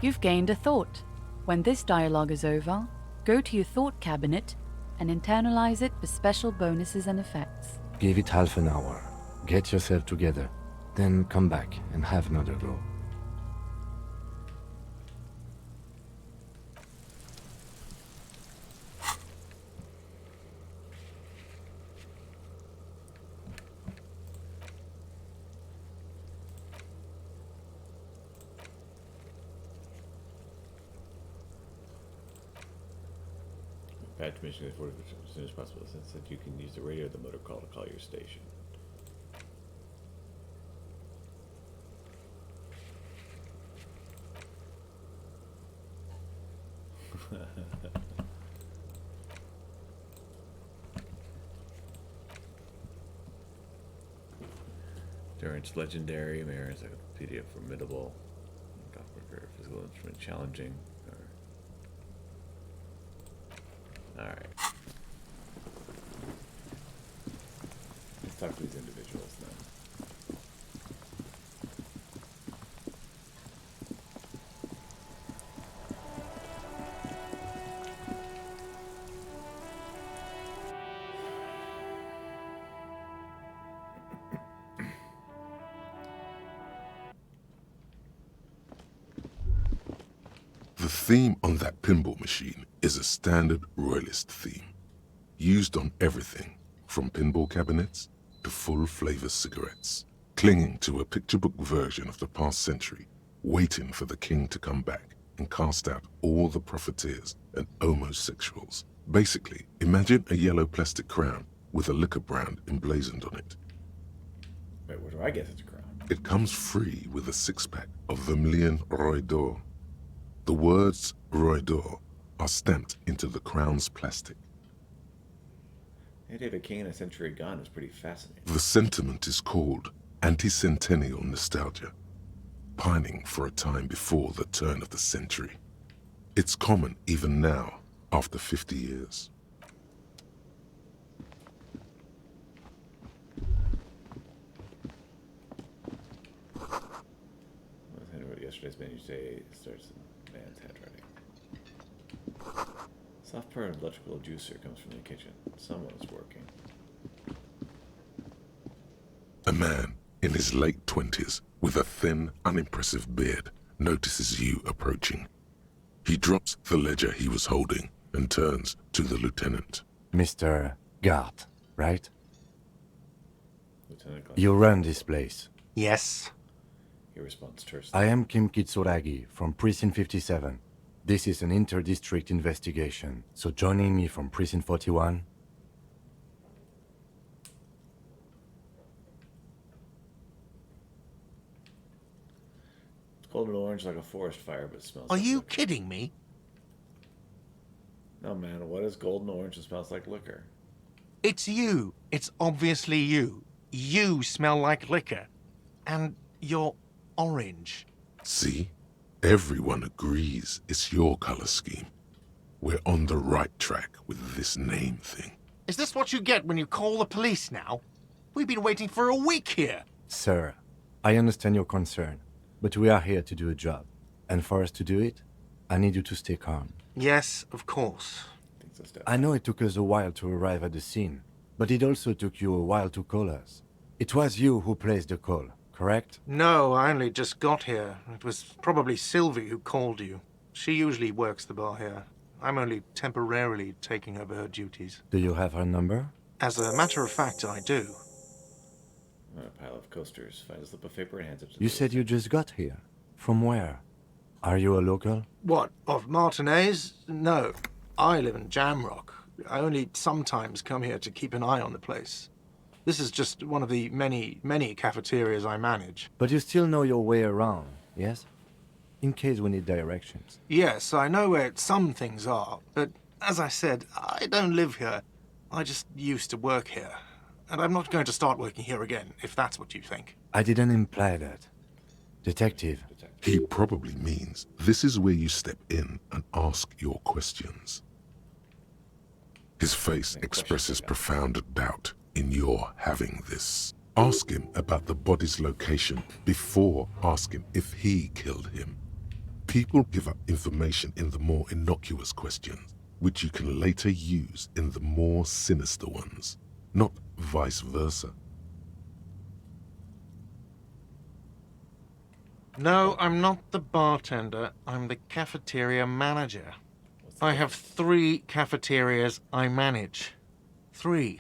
You've gained a thought. When this dialogue is over, go to your thought cabinet and internalize it for special bonuses and effects. Give it half an hour. Get yourself together. Then come back and have another go. Patch mission is forwarded as soon as possible, since that you can use the radio or the motor call to call your station. Durance legendary, Mare encyclopedia formidable, Gothic physical instrument challenging. Alright. Let's talk to these individuals then. The theme on that pinball machine is a standard royalist theme, used on everything from pinball cabinets to full-flavor cigarettes, clinging to a picture book version of the past century, waiting for the king to come back and cast out all the profiteers and homosexuals. Basically, imagine a yellow plastic crown with a liquor brand emblazoned on it. Wait, where do I guess it's a crown? It comes free with a six-pack of Vermilion Roy d'Or. The words Roy d'Or are stamped into the crown's plastic. Hey, David, king in a century gone is pretty fascinating. The sentiment is called anti-centennial nostalgia, pining for a time before the turn of the century. It's common even now, after 50 years. Yesterday's menu say starts in man's handwriting. Soft purr and electrical juicer comes from the kitchen. Someone is working. A man in his late 20s with a thin, unimpressive beard notices you approaching. He drops the ledger he was holding and turns to the lieutenant. Mr. Gart, right? Lieutenant Gart. You run this place. Yes. He responds tersely. I am Kim Kitsuragi from Precinct 57. This is an inter-district investigation, so joining me from Precinct 41... It's golden orange like a forest fire, but it smells Are like you liquor. kidding me? No, man, what is golden orange and smells like liquor? It's you. It's obviously you. You smell like liquor. And you're orange. See? Everyone agrees it's your color scheme. We're on the right track with this name thing. Is this what you get when you call the police now? We've been waiting for a week here. Sir, I understand your concern, but we are here to do a job. And for us to do it, I need you to stay calm. Yes, of course. I know it took us a while to arrive at the scene, but it also took you a while to call us. It was you who placed the call, correct? No, I only just got here. It was probably Sylvie who called you. She usually works the bar here. I'm only temporarily taking over her duties. Do you have her number? As a matter of fact, I do. A pile of coasters finds a slip of paper and hands it to You the said you just got here. From where? Are you a local? What, of Martinez? No. I live in Jamrock. I only sometimes come here to keep an eye on the place. This is just one of the many, many cafeterias I manage. But you still know your way around, yes? In case we need directions. Yes, I know where some things are, but as I said, I don't live here. I just used to work here. And I'm not going to start working here again, if that's what you think. I didn't imply that. Detective. He probably means this is where you step in and ask your questions. His face expresses profound doubt in your having this. Ask him about the body's location before asking if he killed him. People give up information in the more innocuous questions, which you can later use in the more sinister ones, not vice versa. No, I'm not the bartender. I'm the cafeteria manager. I have 3 cafeterias I manage. 3.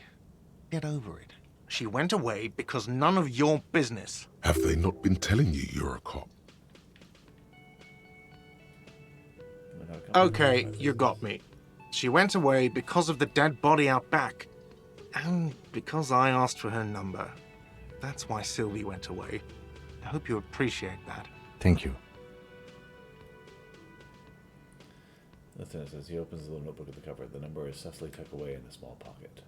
Get over it. She went away because none of your business. Have they not been telling you you're a cop? Okay, you got me. She went away because of the dead body out back. And because I asked for her number. That's why Sylvie went away. I hope you appreciate that. Thank you. Lieutenant says he opens the little notebook at the cover. The number is softly tucked away in a small pocket.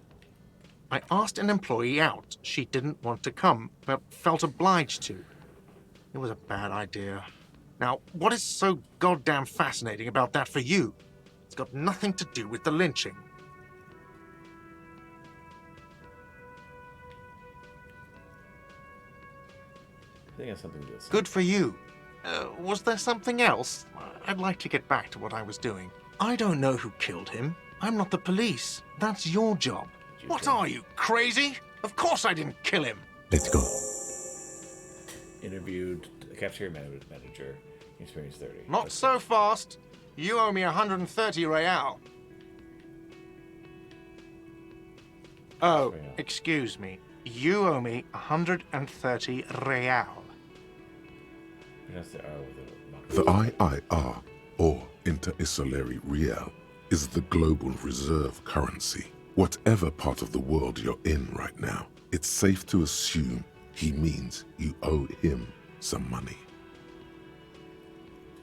I asked an employee out. She didn't want to come, but felt obliged to. It was a bad idea. Now, what is so goddamn fascinating about that for you? It's got nothing to do with the lynching. I think it's something to do with Good for you. Was there something else? I'd like to get back to what I was doing. I don't know who killed him. I'm not the police. That's your job. What are you, crazy? Of course I didn't kill him. Let's go. Interviewed the cafeteria manager. Experience 30. Not so fast. You owe me 130 real. Oh, excuse me. You owe me 130 real. The IIR, or Inter-Isolary Real, is the global reserve currency. Whatever part of the world you're in right now, it's safe to assume he means you owe him some money.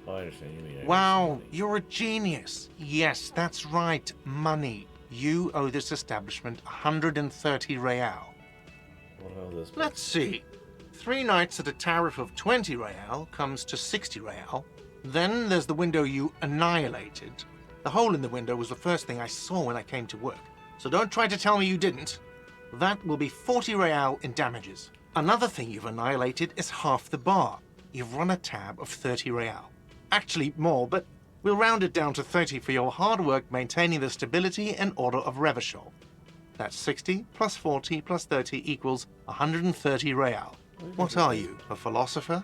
Oh, I understand. You mean Wow, you're a genius. Yes, that's right. Money. You owe this establishment 130 real. What about this? Let's see. 3 nights at a tariff of 20 real comes to 60 real. Then there's the window you annihilated. The hole in the window was the first thing I saw when I came to work. So don't try to tell me you didn't. That will be 40 real in damages. Another thing you've annihilated is half the bar. You've run a tab of 30 real. Actually more, but we'll round it down to 30 for your hard work maintaining the stability and order of Revachol. That's 60 plus 40 plus 30 equals 130 real. What are you, a philosopher?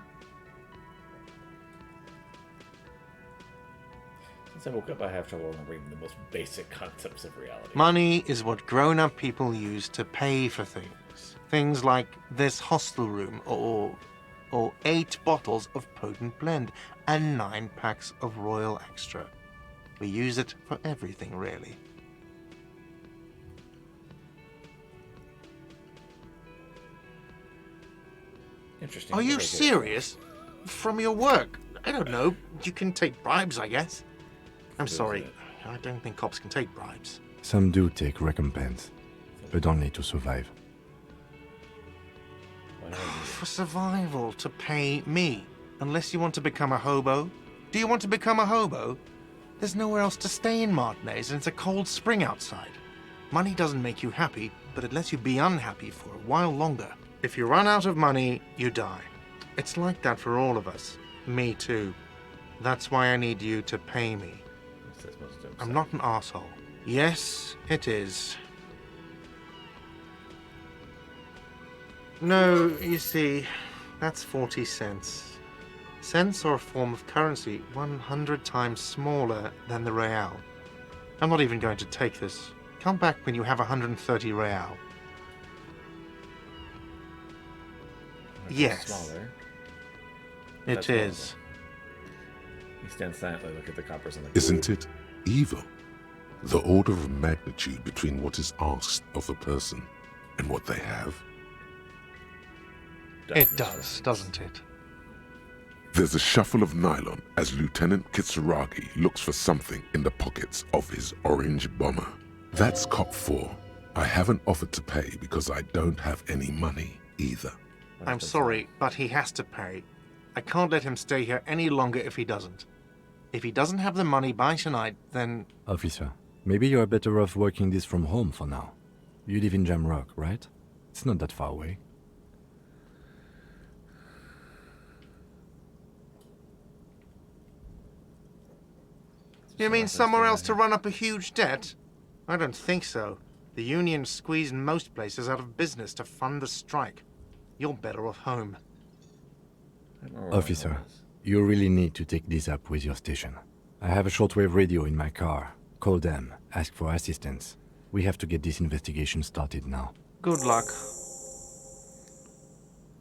Since I woke up, I have trouble remembering the most basic concepts of reality. Money is what grown-up people use to pay for things. Things like this hostel room, or 8 bottles of potent blend, and 9 packs of Royal Extra. We use it for everything, really. Interesting. Are you serious? From your work? I don't know. You can take bribes, I guess. I'm sorry. I don't think cops can take bribes. Some do take recompense, but only to survive. For survival, to pay me. Unless you want to become a hobo. Do you want to become a hobo? There's nowhere else to stay in Martinez, and it's a cold spring outside. Money doesn't make you happy, but it lets you be unhappy for a while longer. If you run out of money, you die. It's like that for all of us. Me too. That's why I need you to pay me. I'm not an asshole. Yes, it is. No, you see, that's 40 cents. Cents are a form of currency 100 times smaller than the real. I'm not even going to take this. Come back when you have 130 real. Yes. Smaller. It is. He stands silently, look at the coppers on the Isn't it evil? The order of magnitude between what is asked of a person and what they have? It does, doesn't it? There's a shuffle of nylon as Lieutenant Kitsuragi looks for something in the pockets of his orange bomber. That's Cop 4. I haven't offered to pay because I don't have any money either. I'm sorry, but he has to pay. I can't let him stay here any longer if he doesn't. If he doesn't have the money by tonight, then... Officer, maybe you are better off working this from home for now. You live in Jamrock, right? It's not that far away. You mean somewhere else to run up a huge debt? I don't think so. The union squeezed most places out of business to fund the strike. You're better off home. Officer, you really need to take this up with your station. I have a shortwave radio in my car. Call them, ask for assistance. We have to get this investigation started now. Good luck. I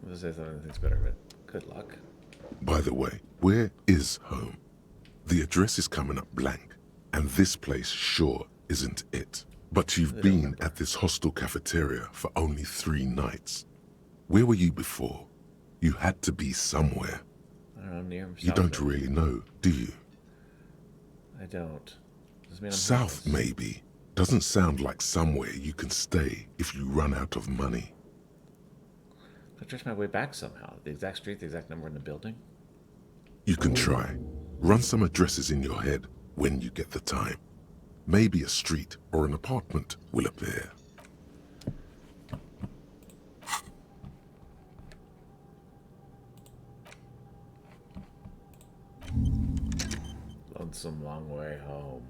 was gonna say anything's better, but good luck. By the way, where is home? The address is coming up blank, and this place sure isn't it. But you've been at this hostel cafeteria for only 3 nights. Where were you before? You had to be somewhere. I don't know, near You don't really know, do you? I don't. Does mean I'm South, homeless? maybe. Doesn't sound like somewhere you can stay if you run out of money. I trace my way back somehow. The exact street, the exact number in the building. You can try. Run some addresses in your head when you get the time. Maybe a street or an apartment will appear. Lonesome long way home.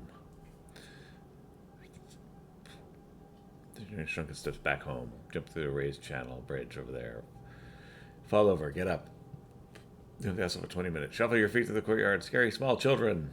The shrunken steps back home. Jump through the raised channel bridge over there. Fall over. Get up. You only got yourself a 20-minute. Shuffle your feet through the courtyard. Scary small children.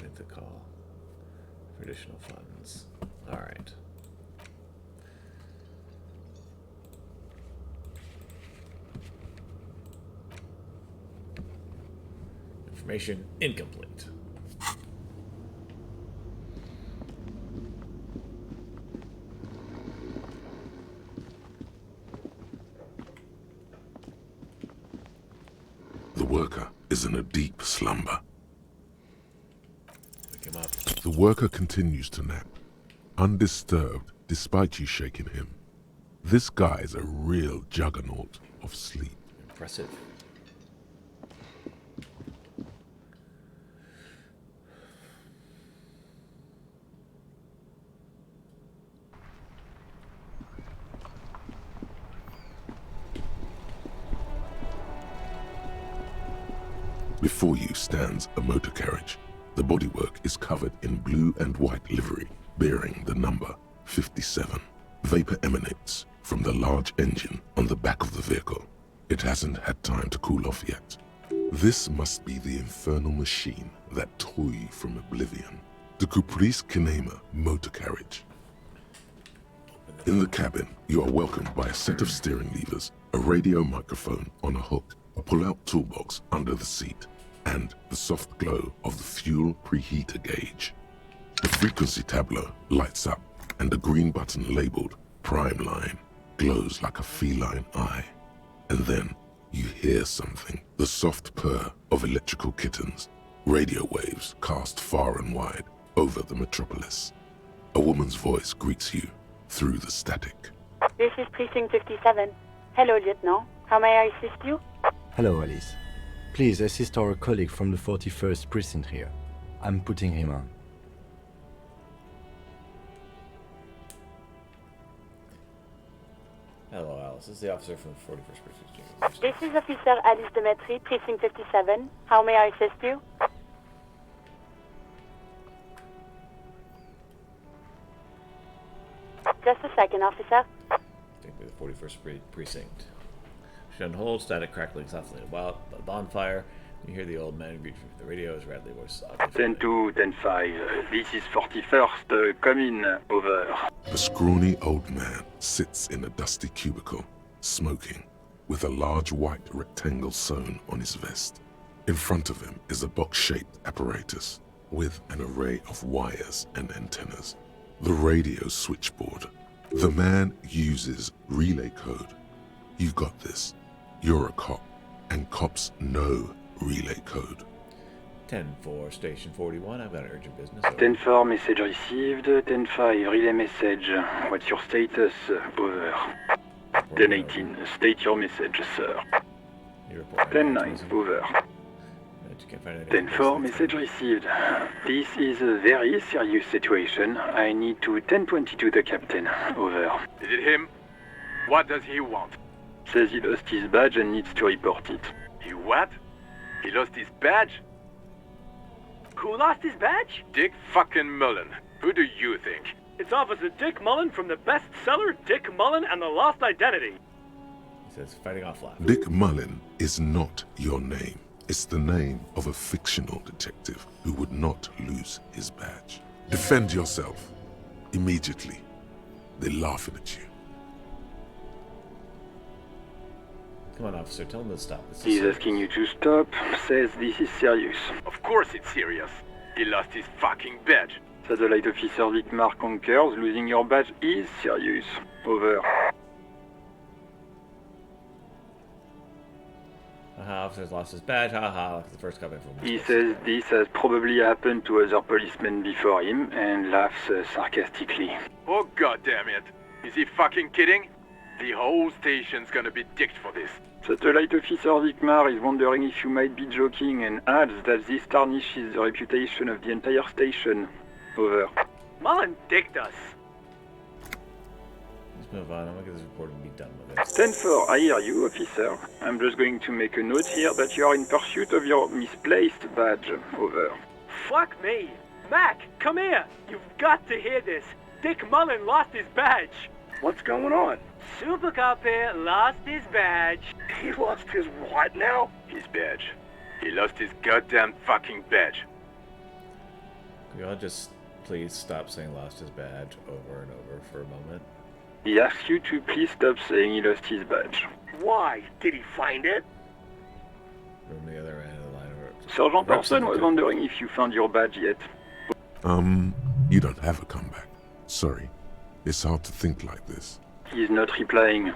Make the call for additional funds. All right. Information incomplete. The worker is in a deep slumber. Wake him up. The worker continues to nap, undisturbed despite you shaking him. This guy's a real juggernaut of sleep. Impressive. Before you stands a motor carriage. The bodywork is covered in blue and white livery, bearing the number 57. Vapor emanates from the large engine on the back of the vehicle. It hasn't had time to cool off yet. This must be the infernal machine that tore you from oblivion. The Caprice Kinema motor carriage. In the cabin, you are welcomed by a set of steering levers, a radio microphone on a hook, a pull-out toolbox under the seat, and the soft glow of the fuel preheater gauge. The frequency tableau lights up, and the green button labeled Prime Line glows like a feline eye. And then you hear something, the soft purr of electrical kittens, radio waves cast far and wide over the metropolis. A woman's voice greets you through the static. This is Precinct 57. Hello, Lieutenant. How may I assist you? Hello, Alice. Please assist our colleague from the 41st Precinct here. I'm putting him on. Hello, Alice. This is the officer from the 41st Precinct. This is Officer Alice Demetri, Precinct 57. How may I assist you? Just a second, officer. Take me to the 41st precinct. Shunned hold, static crackling softly in a bonfire. You hear the old man greet from the radio as Radley voice. 10-2, 10-5. This is 41st. Come in. Over. A scrawny old man sits in a dusty cubicle, smoking, with a large white rectangle sewn on his vest. In front of him is a box-shaped apparatus with an array of wires and antennas. The radio switchboard. The man uses relay code. You've got this. You're a cop, and cops know relay code. 10-4, station 41. I've got urgent business. 10-4, message received. 10-5, relay message. What's your status? Over. 10-18, state your message, sir. 10-9, over. 10-4, message received. This is a very serious situation. I need to 10-22 the captain. Over. Is it him? What does he want? Says he lost his badge and needs to report it. He what? He lost his badge? Who lost his badge? Dick fucking Mullen. Who do you think? It's Officer Dick Mullen from the bestseller Dick Mullen and the Lost Identity. He says, fighting off laugh. Dick Mullen is not your name. It's the name of a fictional detective who would not lose his badge. Defend yourself. Immediately. They're laughing at you. Come on, officer, tell him to stop. He's asking you to stop. Says this is serious. Of course it's serious. He lost his fucking badge. Satellite Officer Vicmar concurs. Losing your badge is serious. Over. Officer's lost his badge. Like the first cop ever. He says this has probably happened to other policemen before him and laughs sarcastically. Oh goddamn it! Is he fucking kidding? The whole station's gonna be dicked for this. Satellite Officer Vicmar is wondering if you might be joking and adds that this tarnishes the reputation of the entire station. Over. Mullen dicked us. Let's move on. I'm gonna get this report and be done with it. 10-4, I hear you, officer. I'm just going to make a note here that you are in pursuit of your misplaced badge. Over. Fuck me. Mac, come here. You've got to hear this. Dick Mullen lost his badge. What's going on? Super Cop here lost his badge. He lost his what now? His badge. He lost his goddamn fucking badge. Can you all just please stop saying lost his badge over and over for a moment? He asks you to please stop saying he lost his badge. Why? Did he find it? From the other end of the line of work. Sergeant Orson was wondering if you found your badge yet. You don't have a comeback. Sorry. It's hard to think like this. He's not replying.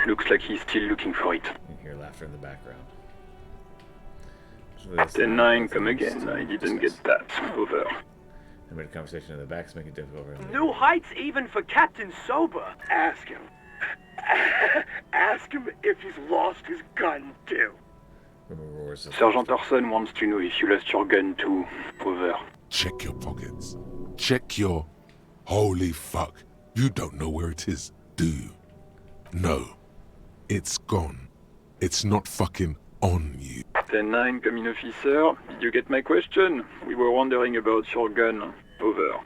Looks like he's still looking for it. You can hear laughter in the background. 10-9, come again. I didn't get that. Over. I made a conversation in the back to make it difficult for him. New heights even for Captain Sober. Ask him. Ask him if he's lost his gun too. Sergeant Orson wants to know if you lost your gun too. Over. Check your pockets. Check your... Holy fuck. You don't know where it is, do you? No. It's gone. It's not fucking on you. 10-9, come in, officer. Did you get my question? We were wondering about your gun. Over.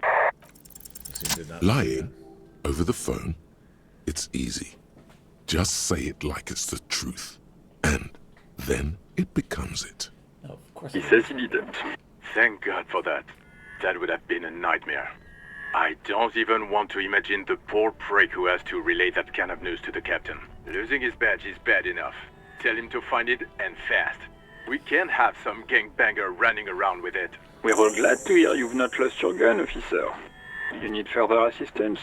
Lying? Over the phone? It's easy. Just say it like it's the truth. And then it becomes it. Oh, of course he says he didn't. Thank God for that. That would have been a nightmare. I don't even want to imagine the poor prick who has to relay that kind of news to the captain. Losing his badge is bad enough. Tell him to find it, and fast. We can't have some gangbanger running around with it. We're all glad to hear you've not lost your gun, officer. You need further assistance.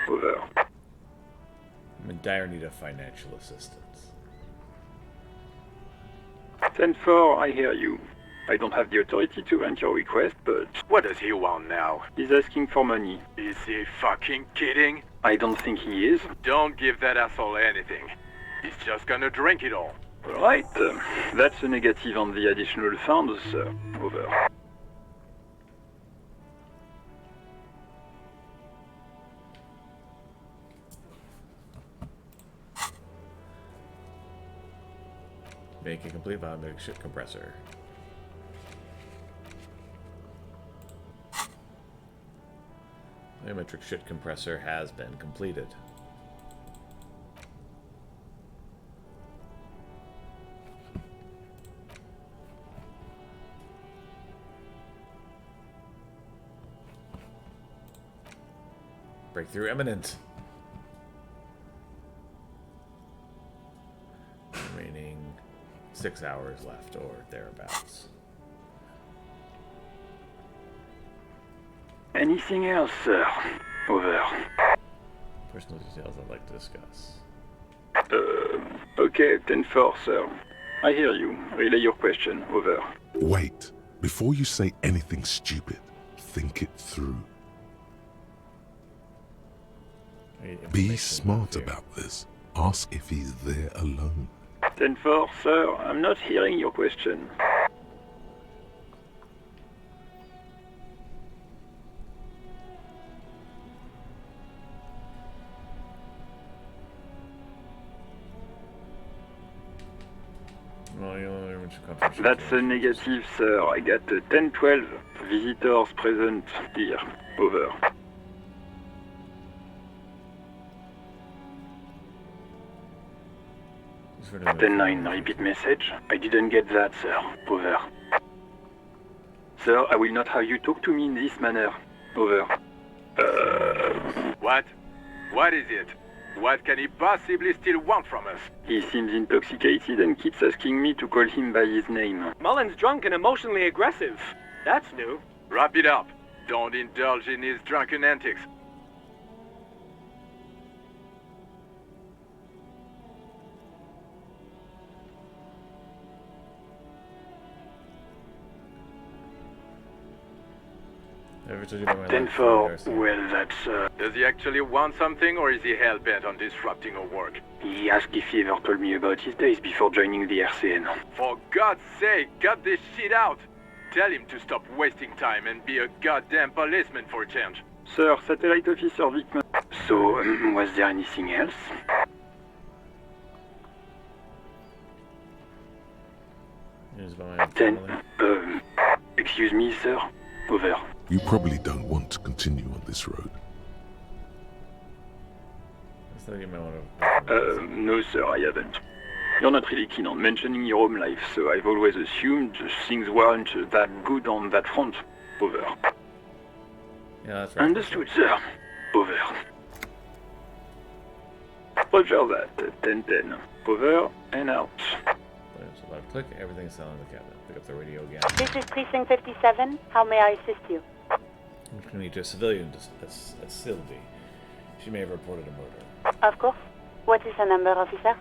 Over. I'm in dire need of financial assistance. 10-4, I hear you. I don't have the authority to grant your request, but... What does he want now? He's asking for money. Is he fucking kidding? I don't think he is. Don't give that asshole anything. He's just gonna drink it all. Alright, that's a negative on the additional funds, sir. Over. Make a complete volume ship compressor. Biometric shit compressor has been completed. Breakthrough imminent. Remaining 6 hours left or thereabouts. Anything else, sir? Over. Personal details I'd like to discuss. Okay, 10-4, sir. I hear you. Relay your question. Over. Wait. Before you say anything stupid, think it through. Be smart about this. Ask if he's there alone. 10-4, sir. I'm not hearing your question. That's a negative, sir. I got 10-12 visitors present here. Over. 10-9, repeat message. I didn't get that, sir. Over. Sir, I will not have you talk to me in this manner. Over. What? What is it? What can he possibly still want from us? He seems intoxicated and keeps asking me to call him by his name. Mullen's drunk and emotionally aggressive. That's new. Wrap it up. Don't indulge in his drunken antics. Ever told you about my 10-4, well, that's, Does he actually want something, or is he hell-bent on disrupting our work? He asked if he ever told me about his days before joining the RCN. For God's sake, cut this shit out! Tell him to stop wasting time and be a goddamn policeman for a change. Sir, Satellite Officer Vickman. So, was there anything else? Excuse me, sir. Over. You probably don't want to continue on this road. No, sir, I haven't. You're not really keen on mentioning your home life, so I've always assumed things weren't that good on that front. Over. Yeah, that's right. Understood, sir. Over. Roger that. 10-10. Over and out. So I click, everything's still in the cabinet. Pick up the radio again. This is Precinct 57. How may I assist you? I'm going to meet a civilian at Sylvie. She may have reported a murder. Of course. What is the number, officer?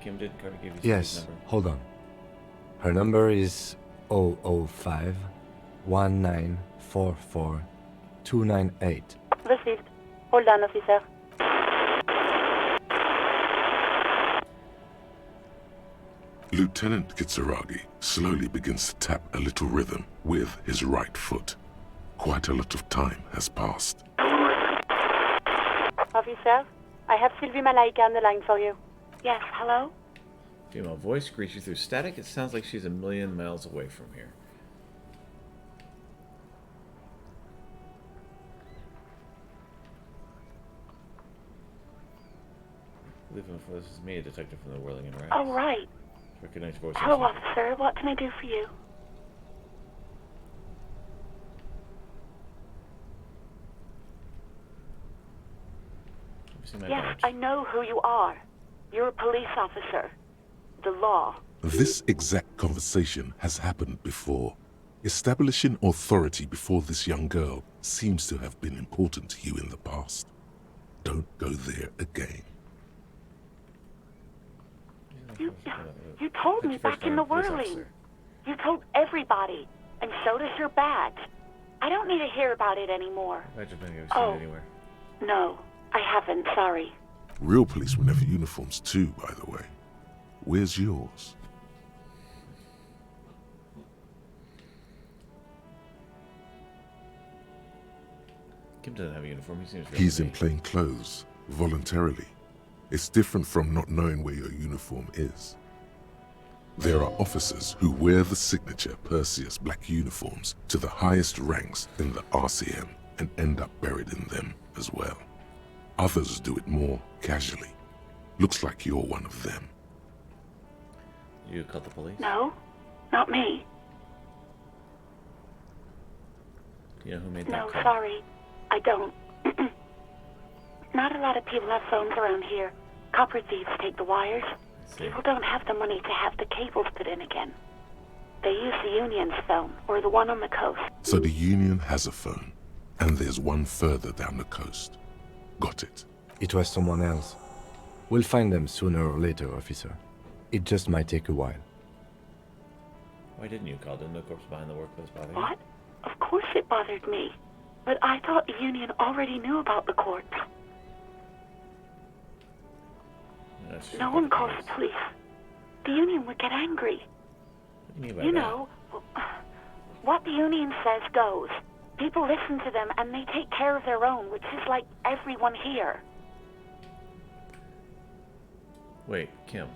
Kim didn't try to give you Yes, number. hold on. Her number is 005 1944 298. Received. Hold on, officer. Lieutenant Kitsuragi slowly begins to tap a little rhythm with his right foot. Quite a lot of time has passed. Officer, I have Sylvie Malaika on the line for you. Yes, hello? Female voice greets you through static. It sounds like she's a million miles away from here. This is me, a detective from the Whirling and Rats. Oh, right. Recognize voice. Hello, officer. What can I do for you? Yes, I know who you are. You're a police officer. The law. This exact conversation has happened before. Establishing authority before this young girl seems to have been important to you in the past. Don't go there again. You told me back in the Whirling. You told everybody, and so does your badge. I don't need to hear about it anymore. Oh, anywhere. No, I haven't, sorry. Real policemen have uniforms too, by the way. Where's yours? Kim doesn't have a uniform. He seems He's in plain clothes, voluntarily. It's different from not knowing where your uniform is. There are officers who wear the signature Perseus black uniforms to the highest ranks in the RCM and end up buried in them as well. Others do it more casually. Looks like you're one of them. You called the police? No, not me. Do you know who made that No, call? sorry. I don't. Not a lot of people have phones around here. Copper thieves take the wires. People don't have the money to have the cables put in again. They use the Union's phone, or the one on the coast. So the Union has a phone, and there's one further down the coast. Got it. It was someone else. We'll find them sooner or later, officer. It just might take a while. Why didn't you call? Didn't the corpse behind the workplace bother you? What? Of course it bothered me. But I thought the Union already knew about the corpse. No one calls the police. The Union would get angry. What do you mean by You that? know, what the Union says goes. People listen to them and they take care of their own, which is like everyone here. Wait, Kim.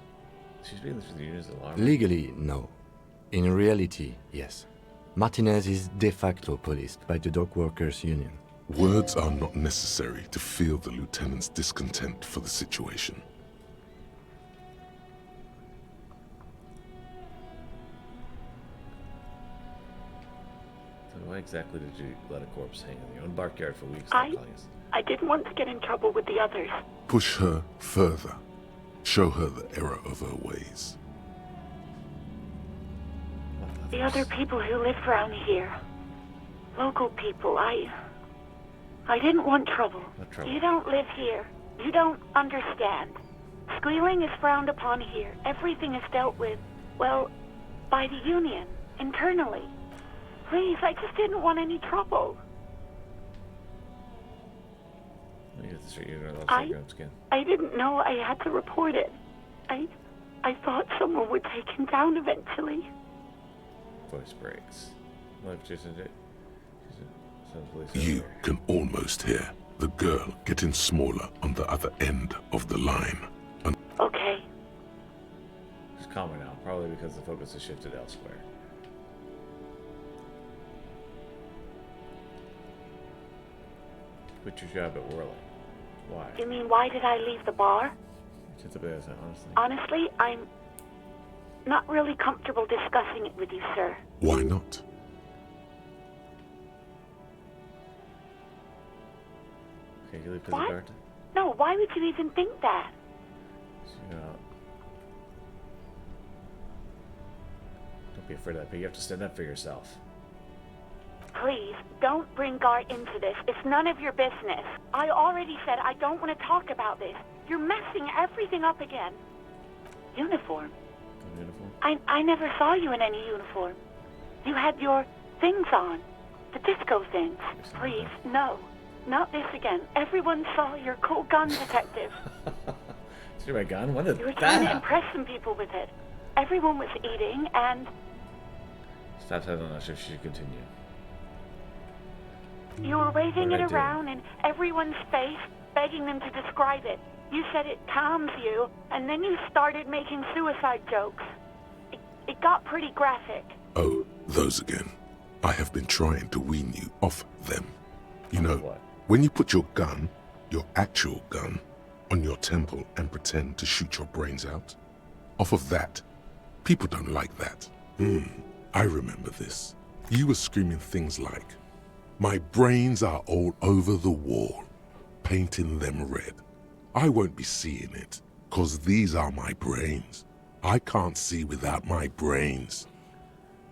She's being this with the Union's alarm. Legally, no. In reality, yes. Martinez is de facto policed by the Dock Workers Union. Words are not necessary to feel the lieutenant's discontent for the situation. So why exactly did you let a corpse hang in your own backyard for weeks? Not telling us? I didn't want to get in trouble with the others. Push her further. Show her the error of her ways. The other people who live around here. Local people, I didn't want trouble. What trouble? You don't live here. You don't understand. Squealing is frowned upon here. Everything is dealt with, well, by the Union, internally. Please, I just didn't want any trouble. You get the straight, you're gonna let your own skin. I didn't know I had to report it. I thought someone would take him down eventually. Voice breaks. What if Jason did? You can almost hear the girl getting smaller on the other end of the line. Okay. She's calmer now, probably because the focus has shifted elsewhere. Quit your job at Whirling. Why? You mean, why did I leave the bar? Just a bit, honestly. Honestly, I'm not really comfortable discussing it with you, sir. Why not? Okay, you leave because What? of guard? No, why would you even think that? Don't be afraid of that, but you have to stand up for yourself. Please, don't bring Gart into this. It's none of your business. I already said I don't want to talk about this. You're messing everything up again. Uniform? Uniform? I never saw you in any uniform. You had your things on. The disco things. Please, no. Not this again. Everyone saw your cool gun detective. See my gun? When did You were that trying to happen? impress some people with it. Everyone was eating and Stop telling us if she should continue. you were waving What it did I do? around in everyone's face, begging them to describe it. You said it calms you, and then you started making suicide jokes. It got pretty graphic. Oh, those again. I have been trying to wean you off them. You know, when you put your gun, your actual gun, on your temple and pretend to shoot your brains out, off of that, people don't like that. I remember this. You were screaming things like, "My brains are all over the wall, painting them red. I won't be seeing it, 'cause these are my brains. I can't see without my brains."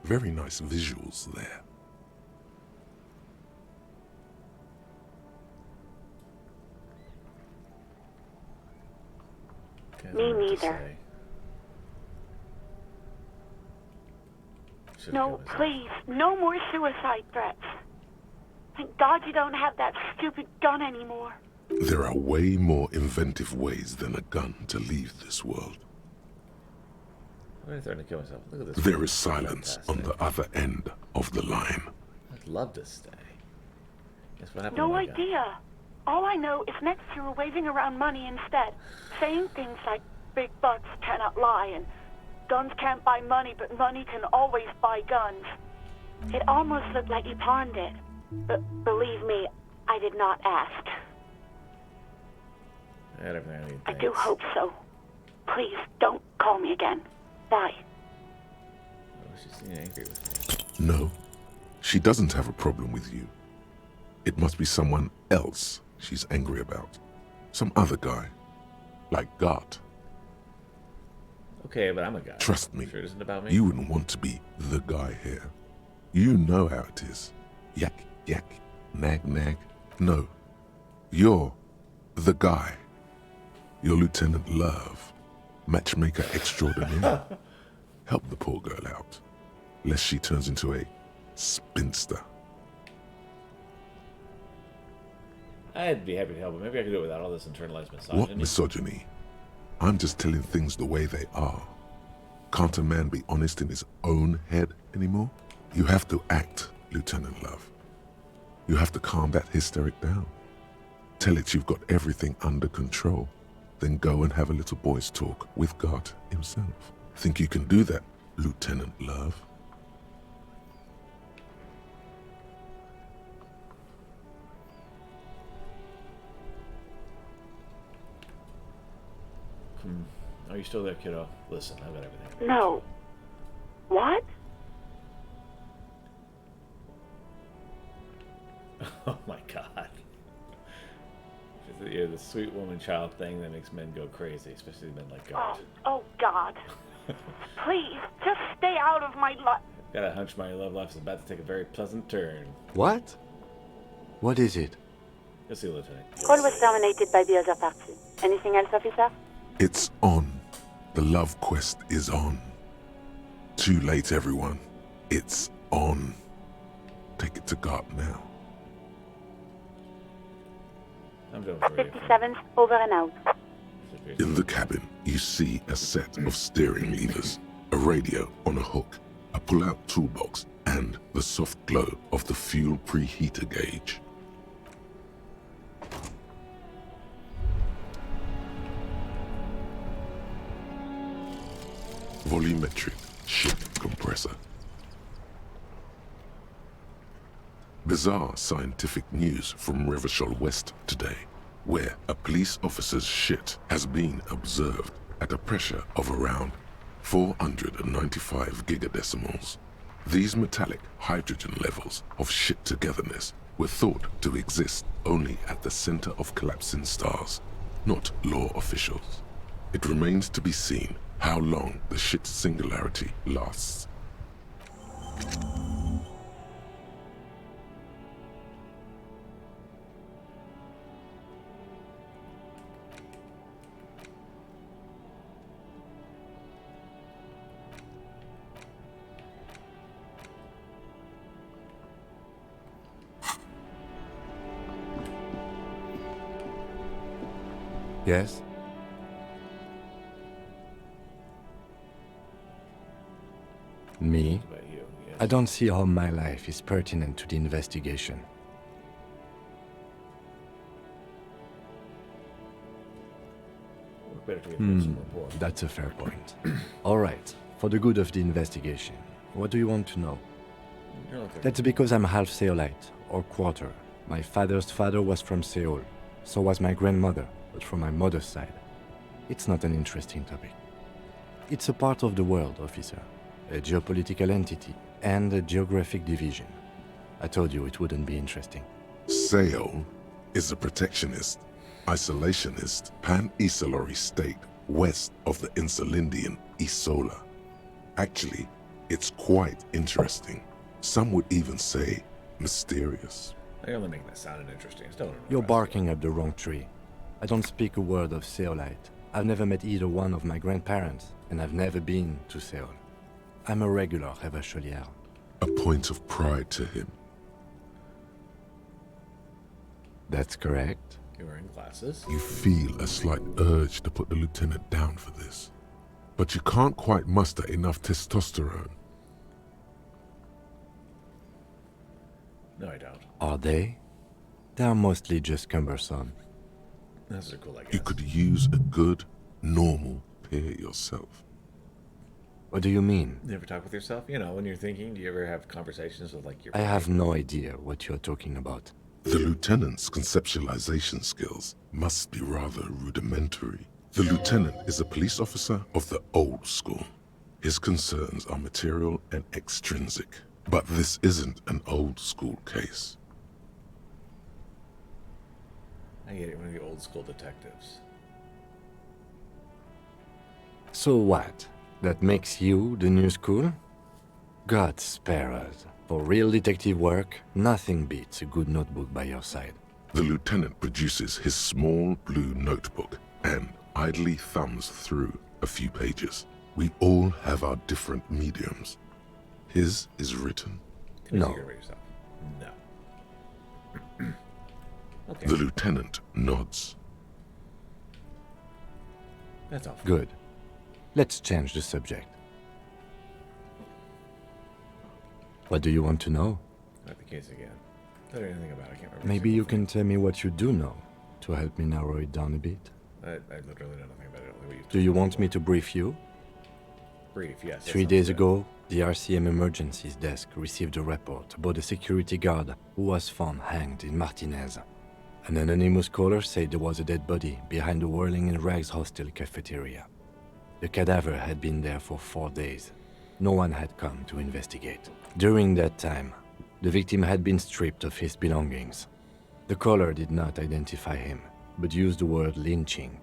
Very nice visuals there. Me neither. No, please, no more suicide threats. Thank God you don't have that stupid gun anymore. There are way more inventive ways than a gun to leave this world. I'm really threatening to kill myself. Look at this. There is silence on the other end of the line. I'd love to stay. Guess what happened No to my gun? idea. All I know is next you were waving around money instead, saying things like big bucks cannot lie and Guns can't buy money, but money can always buy guns. It almost looked like you pawned it. But believe me, I did not ask. I had everything I need. I do hope so. Please, don't call me again. Bye. Oh, she seemed angry with me. No, she doesn't have a problem with you. It must be someone else she's angry about. Some other guy. Like Gart. Okay, but I'm a guy. Trust me, Sure it isn't about me? you wouldn't want to be the guy here. You know how it is. Yak, yak, nag, nag. No, you're the guy. You're Lieutenant Love, matchmaker extraordinaire. Help the poor girl out, lest she turns into a spinster. I'd be happy to help, but maybe I could do it without all this internalized misogyny. What misogyny? I'm just telling things the way they are. Can't a man be honest in his own head anymore? You have to act, Lieutenant Love. You have to calm that hysteric down. Tell it you've got everything under control. Then go and have a little boys' talk with God himself. Think you can do that, Lieutenant Love? Are you still there, kiddo? Listen, I've got everything. No. What? Oh my god. You're the sweet woman child thing that makes men go crazy, especially men like God. Oh, God. Please, just stay out of my life. Got a hunch my love life is about to take a very pleasant turn. What? What is it? You'll see, Lieutenant. Call was terminated by the other party. Anything else, officer? It's on. The love quest is on. Too late, everyone. It's on. Take it to God now. I'm doing for 57, over and out. In the cabin, you see a set of steering levers, a radio on a hook, a pull-out toolbox, and the soft glow of the fuel preheater gauge. Volumetric ship compressor. Bizarre scientific news from Rivershoal West today, where a police officer's shit has been observed at a pressure of around 495 gigadecimals. These metallic hydrogen levels of shit togetherness were thought to exist only at the center of collapsing stars, not law officials. It remains to be seen how long the shit singularity lasts. Yes? Me? I don't see how my life is pertinent to the investigation. That's a fair point. All right, for the good of the investigation, what do you want to know? That's because I'm half Seolite, or quarter. My father's father was from Seoul, so was my grandmother, but from my mother's side. It's not an interesting topic. It's a part of the world, officer. A geopolitical entity and a geographic division. I told you it wouldn't be interesting. Seoul is a protectionist, isolationist, pan-Isolari state west of the Insulindian Isola. Actually, it's quite interesting. Some would even say mysterious. They're only making that sound interesting. Still You're barking up the wrong tree. I don't speak a word of Seolite. I've never met either one of my grandparents, and I've never been to Seoul. I'm a regular Revacholier. A point of pride to him. That's correct. You're wearing glasses. You feel a slight urge to put the lieutenant down for this. But you can't quite muster enough testosterone. No, I don't. Are they? They're mostly just cumbersome. Those are cool, I guess. You could use a good, normal peer yourself. What do you mean? You ever talk with yourself? You know, when you're thinking, do you ever have conversations with, like, your... I have no idea what you're talking about. The lieutenant's conceptualization skills must be rather rudimentary. The lieutenant is a police officer of the old school. His concerns are material and extrinsic. But this isn't an old school case. I get it, one of the old school detectives. So what? That makes you the new school? God spare us. For real detective work, nothing beats a good notebook by your side. The lieutenant produces his small blue notebook and idly thumbs through a few pages. We all have our different mediums. His is written. No. No. Okay. The lieutenant nods. That's all. Good. Let's change the subject. What do you want to know? Not the case again. I don't know anything about it. I can't remember. Maybe you can tell me what you do know to help me narrow it down a bit. I literally know nothing about it. Only what you've Do you told me want me to brief you? Brief, yes. 3 days ago, the RCM Emergencies Desk received a report about a security guard who was found hanged in Martinez. An anonymous caller said there was a dead body behind the Whirling in Rags hostel cafeteria. The cadaver had been there for 4 days. No one had come to investigate. During that time, the victim had been stripped of his belongings. The caller did not identify him, but used the word lynching.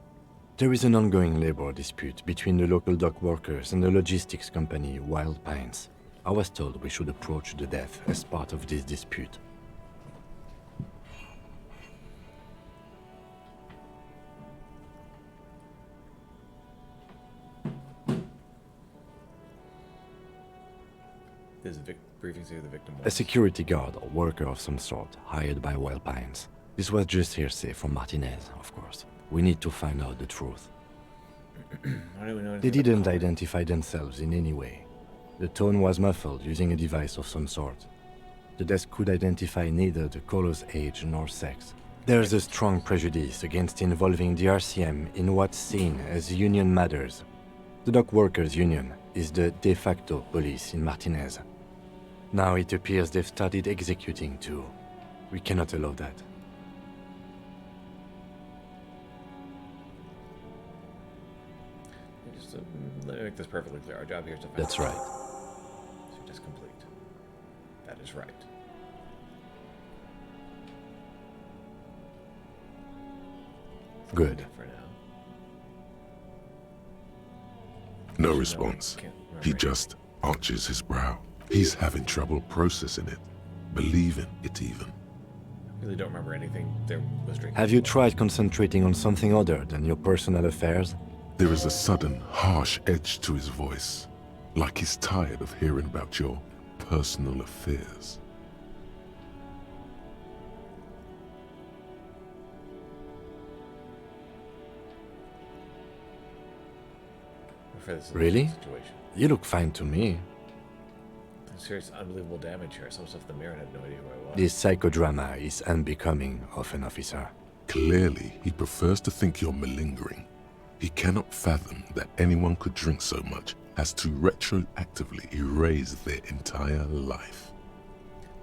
There is an ongoing labor dispute between the local dock workers and the logistics company Wild Pines. I was told we should approach the death as part of this dispute. There's a briefing say the victim A was... security guard or worker of some sort, hired by Wild Pines. This was just hearsay from Martinez, of course. We need to find out the truth. How do we know They anything didn't about identify themselves in any way. The tone was muffled using a device of some sort. The desk could identify neither the caller's age nor sex. There's a strong prejudice against involving the RCM in what's seen as union matters. The dock workers' union is the de facto police in Martinez. Now it appears they've started executing too. We cannot allow that. Just let me make this perfectly clear. Our job here is to find... That's right. So just complete. That is right. Good. For now. No response. He just arches his brow. He's having trouble processing it, believing it even. I really don't remember anything there was drinking. Have you tried concentrating on something other than your personal affairs? There is a sudden, harsh edge to his voice, like he's tired of hearing about your personal affairs. Really? You look fine to me. Serious, unbelievable damage here. I saw stuff in the mirror and had no idea who I was. This psychodrama is unbecoming of an officer. Clearly, he prefers to think you're malingering. He cannot fathom that anyone could drink so much as to retroactively erase their entire life.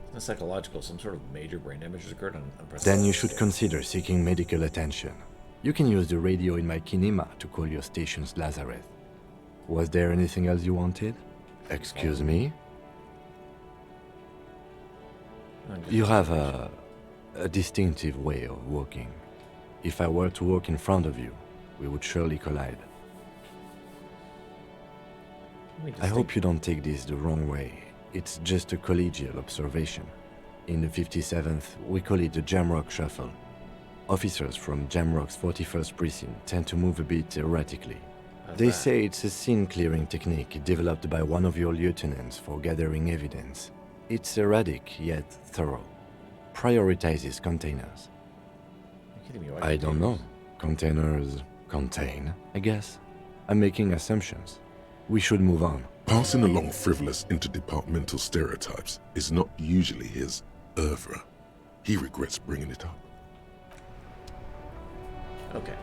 It's not psychological. Some sort of major brain damage has occurred on Then you should consider seeking medical attention. You can use the radio in my kinema to call your station's Lazareth. Was there anything else you wanted? Excuse me? You have a distinctive way of walking. If I were to walk in front of you, we would surely collide. I hope you don't take this the wrong way. It's just a collegial observation. In the 57th, we call it the Jamrock Shuffle. Officers from Jamrock's 41st Precinct tend to move a bit erratically. They say it's a scene-clearing technique developed by one of your lieutenants for gathering evidence. It's erratic, yet thorough. Prioritizes containers. I don't know. Containers contain, I guess. I'm making assumptions. We should move on. Passing along frivolous interdepartmental stereotypes is not usually his oeuvre. He regrets bringing it up. Okay.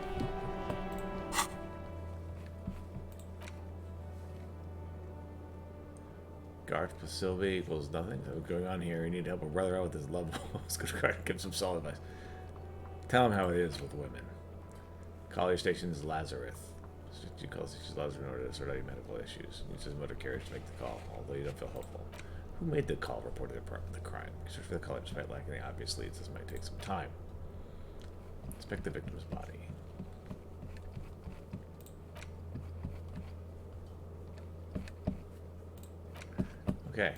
Garth plus Sylvie equals nothing. What's going on here? You need to help a brother out with his love. Let's go try to give him some solid advice. Tell him how it is with women. Call your station's Lazarus. You call station's Lazarus in order to sort out your medical issues. Use his motor carriage to make the call, although you don't feel hopeful. Who made the call? Reported the crime. Search for the caller despite lacking the obvious leads. This might take some time. Inspect the victim's body. Okay.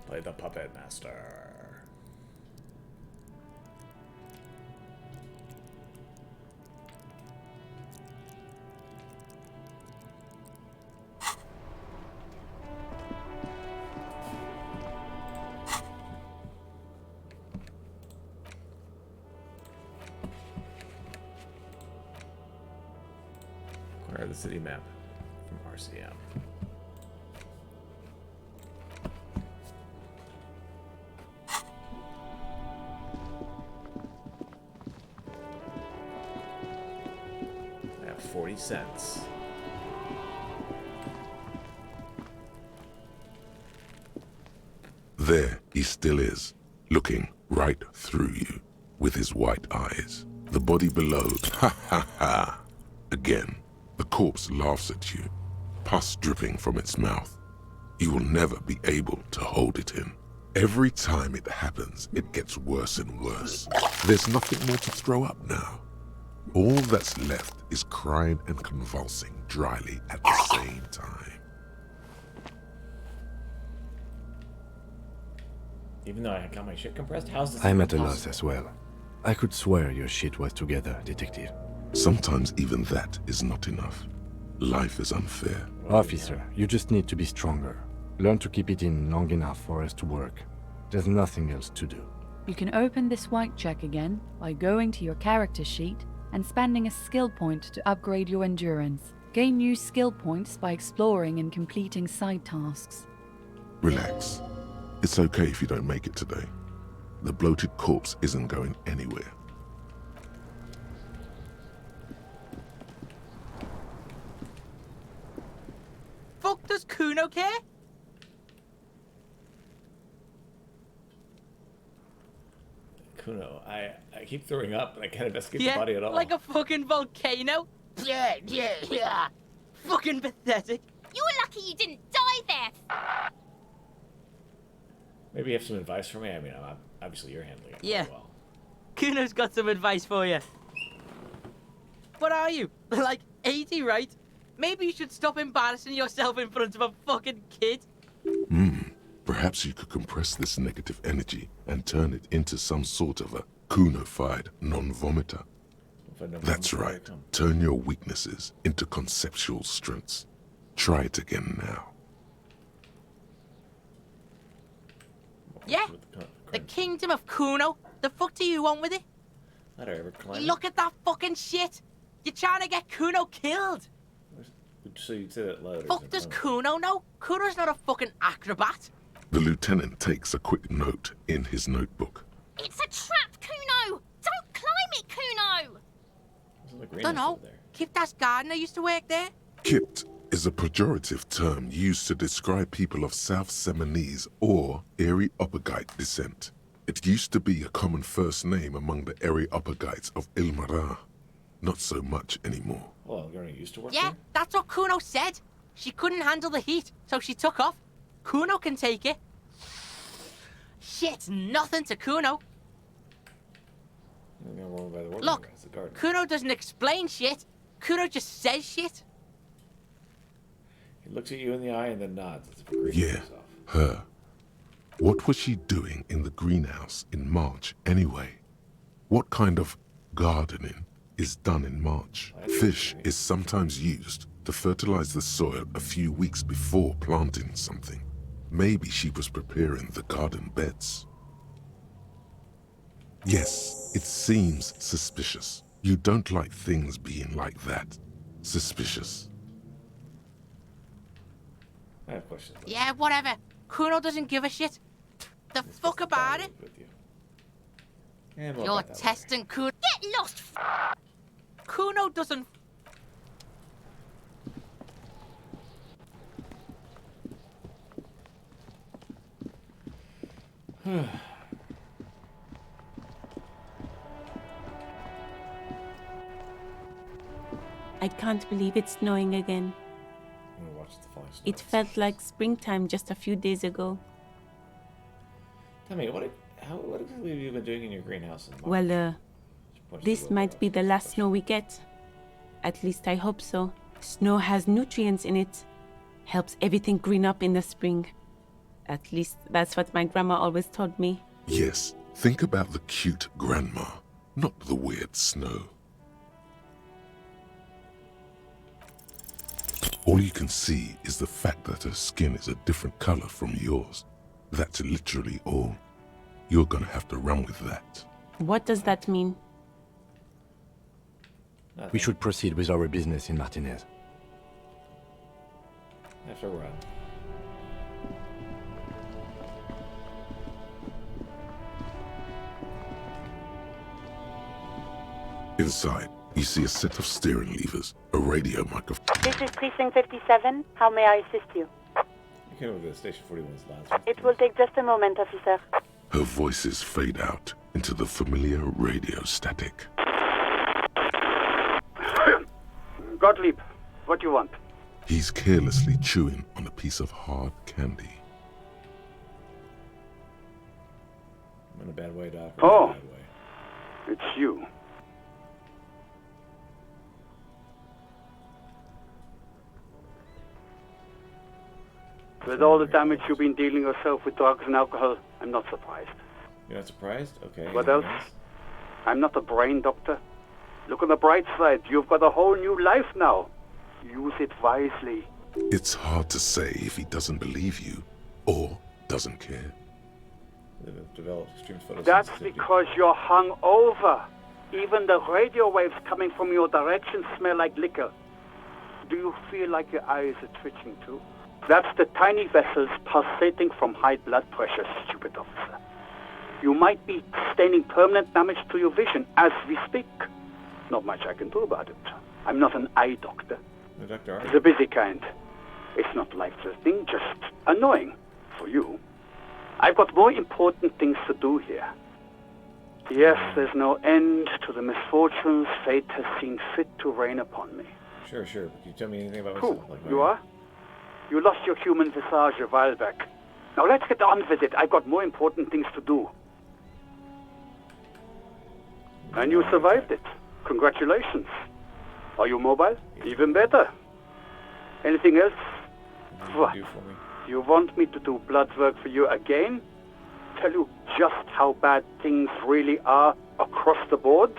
Play the puppet master. Acquire the city map from RCM. I have 40 cents. There he still is, looking right through you with his white eyes. The body below, ha ha ha. Again, the corpse laughs at you, pus dripping from its mouth. You will never be able to hold it in. Every time it happens, it gets worse and worse. There's nothing more to throw up now. All that's left is crying and convulsing dryly at the same time. Even though I got my shit compressed, how's this? I'm at a loss as well. I could swear your shit was together, detective. Sometimes even that is not enough. Life is unfair. Officer, you just need to be stronger. Learn to keep it in long enough for us to work. There's nothing else to do. You can open this white check again by going to your character sheet and spending a skill point to upgrade your endurance. Gain new skill points by exploring and completing side tasks. Relax. It's okay if you don't make it today. The bloated corpse isn't going anywhere. Fuck does Kuno care? Kuno, I keep throwing up and I can't investigate Yeah, the body at all. like a fucking volcano. Yeah. Fucking pathetic. You were lucky you didn't die there. Maybe you have some advice for me? I mean, obviously you're handling it Yeah. very well. Kuno's got some advice for you. What are you? Like 80, right? Maybe you should stop embarrassing yourself in front of a fucking kid. Perhaps you could compress this negative energy and turn it into some sort of a Kuno-fied non-vomiter. That's right. Turn your weaknesses into conceptual strengths. Try it again now. Yeah? The kingdom of Kuno? The fuck do you want with it? Let her ever climb. Look at that fucking shit! You're trying to get Kuno killed! So you'd say that louder. Fuck does Kuno know? Kuno's not a fucking acrobat. The lieutenant takes a quick note in his notebook. It's a trap, Kuno! Don't climb it, Kuno! Dunno. Kiptas gardener used to work there. Kipt is a pejorative term used to describe people of South Seminese or Areopagite descent. It used to be a common first name among the Areopagites of Ilmara. Not so much anymore. Well, you're used to work Yeah, that's what Kuno said. She couldn't handle the heat, so she took off. Kuno can take it. Shit's nothing to Kuno. Look, Kuno doesn't explain shit. Kuno just says shit. He looks at you in the eye and then nods. As if agreeing with Yeah, himself. Her. What was she doing in the greenhouse in March anyway? What kind of gardening is done in March? Fish is sometimes used to fertilize the soil a few weeks before planting something. Maybe she was preparing the garden beds. Yes, it seems suspicious. You don't like things being like that. Suspicious. I have questions. Yeah, whatever. Kuno doesn't give a shit. The fuck about it? You're testing Kuno. Get lost! Kuno doesn't. I can't believe it's snowing again. I'm gonna watch the falling snow. It felt like springtime just a few days ago. Tell me, what exactly have you been doing in your greenhouse? Well, this might be the last snow we get. At least I hope so. Snow has nutrients in it. Helps everything green up in the spring. At least that's what my grandma always told me. Yes, think about the cute grandma, not the weird snow. All you can see is the fact that her skin is a different color from yours. That's literally all. You're gonna have to run with that. What does that mean? We should proceed with our business in Martinez. After a run. Inside, you see a set of steering levers, a radio microphone. This is Precinct 57. How may I assist you? You came over to Station 41's lounge. It will take just a moment, officer. Her voices fade out into the familiar radio static. Gottlieb, what do you want? He's carelessly chewing on a piece of hard candy. I'm in a bad way, Doc. Oh, in a bad way. it's you. With all the damage you've been dealing yourself with drugs and alcohol, I'm not surprised. You're not surprised? Okay. What else? I'm not a brain doctor. Look on the bright side. You've got a whole new life now. Use it wisely. It's hard to say if he doesn't believe you or doesn't care. They've developed extreme photosensitivity. That's because you're hung over. Even the radio waves coming from your direction smell like liquor. Do you feel like your eyes are twitching too? That's the tiny vessels pulsating from high blood pressure, stupid officer. You might be sustaining permanent damage to your vision as we speak. Not much I can do about it. I'm not an eye doctor. The doctor are. The busy kind. It's not life-threatening, just annoying for you. I've got more important things to do here. Yes, there's no end to the misfortunes fate has seen fit to rain upon me. Sure. Can you tell me anything about Who? myself? You are? You lost your human visage a while back. Now let's get on with it. I've got more important things to do. And you survived it. Congratulations. Are you mobile? Even better. Anything else? What? You want me to do blood work for you again? Tell you just how bad things really are across the board?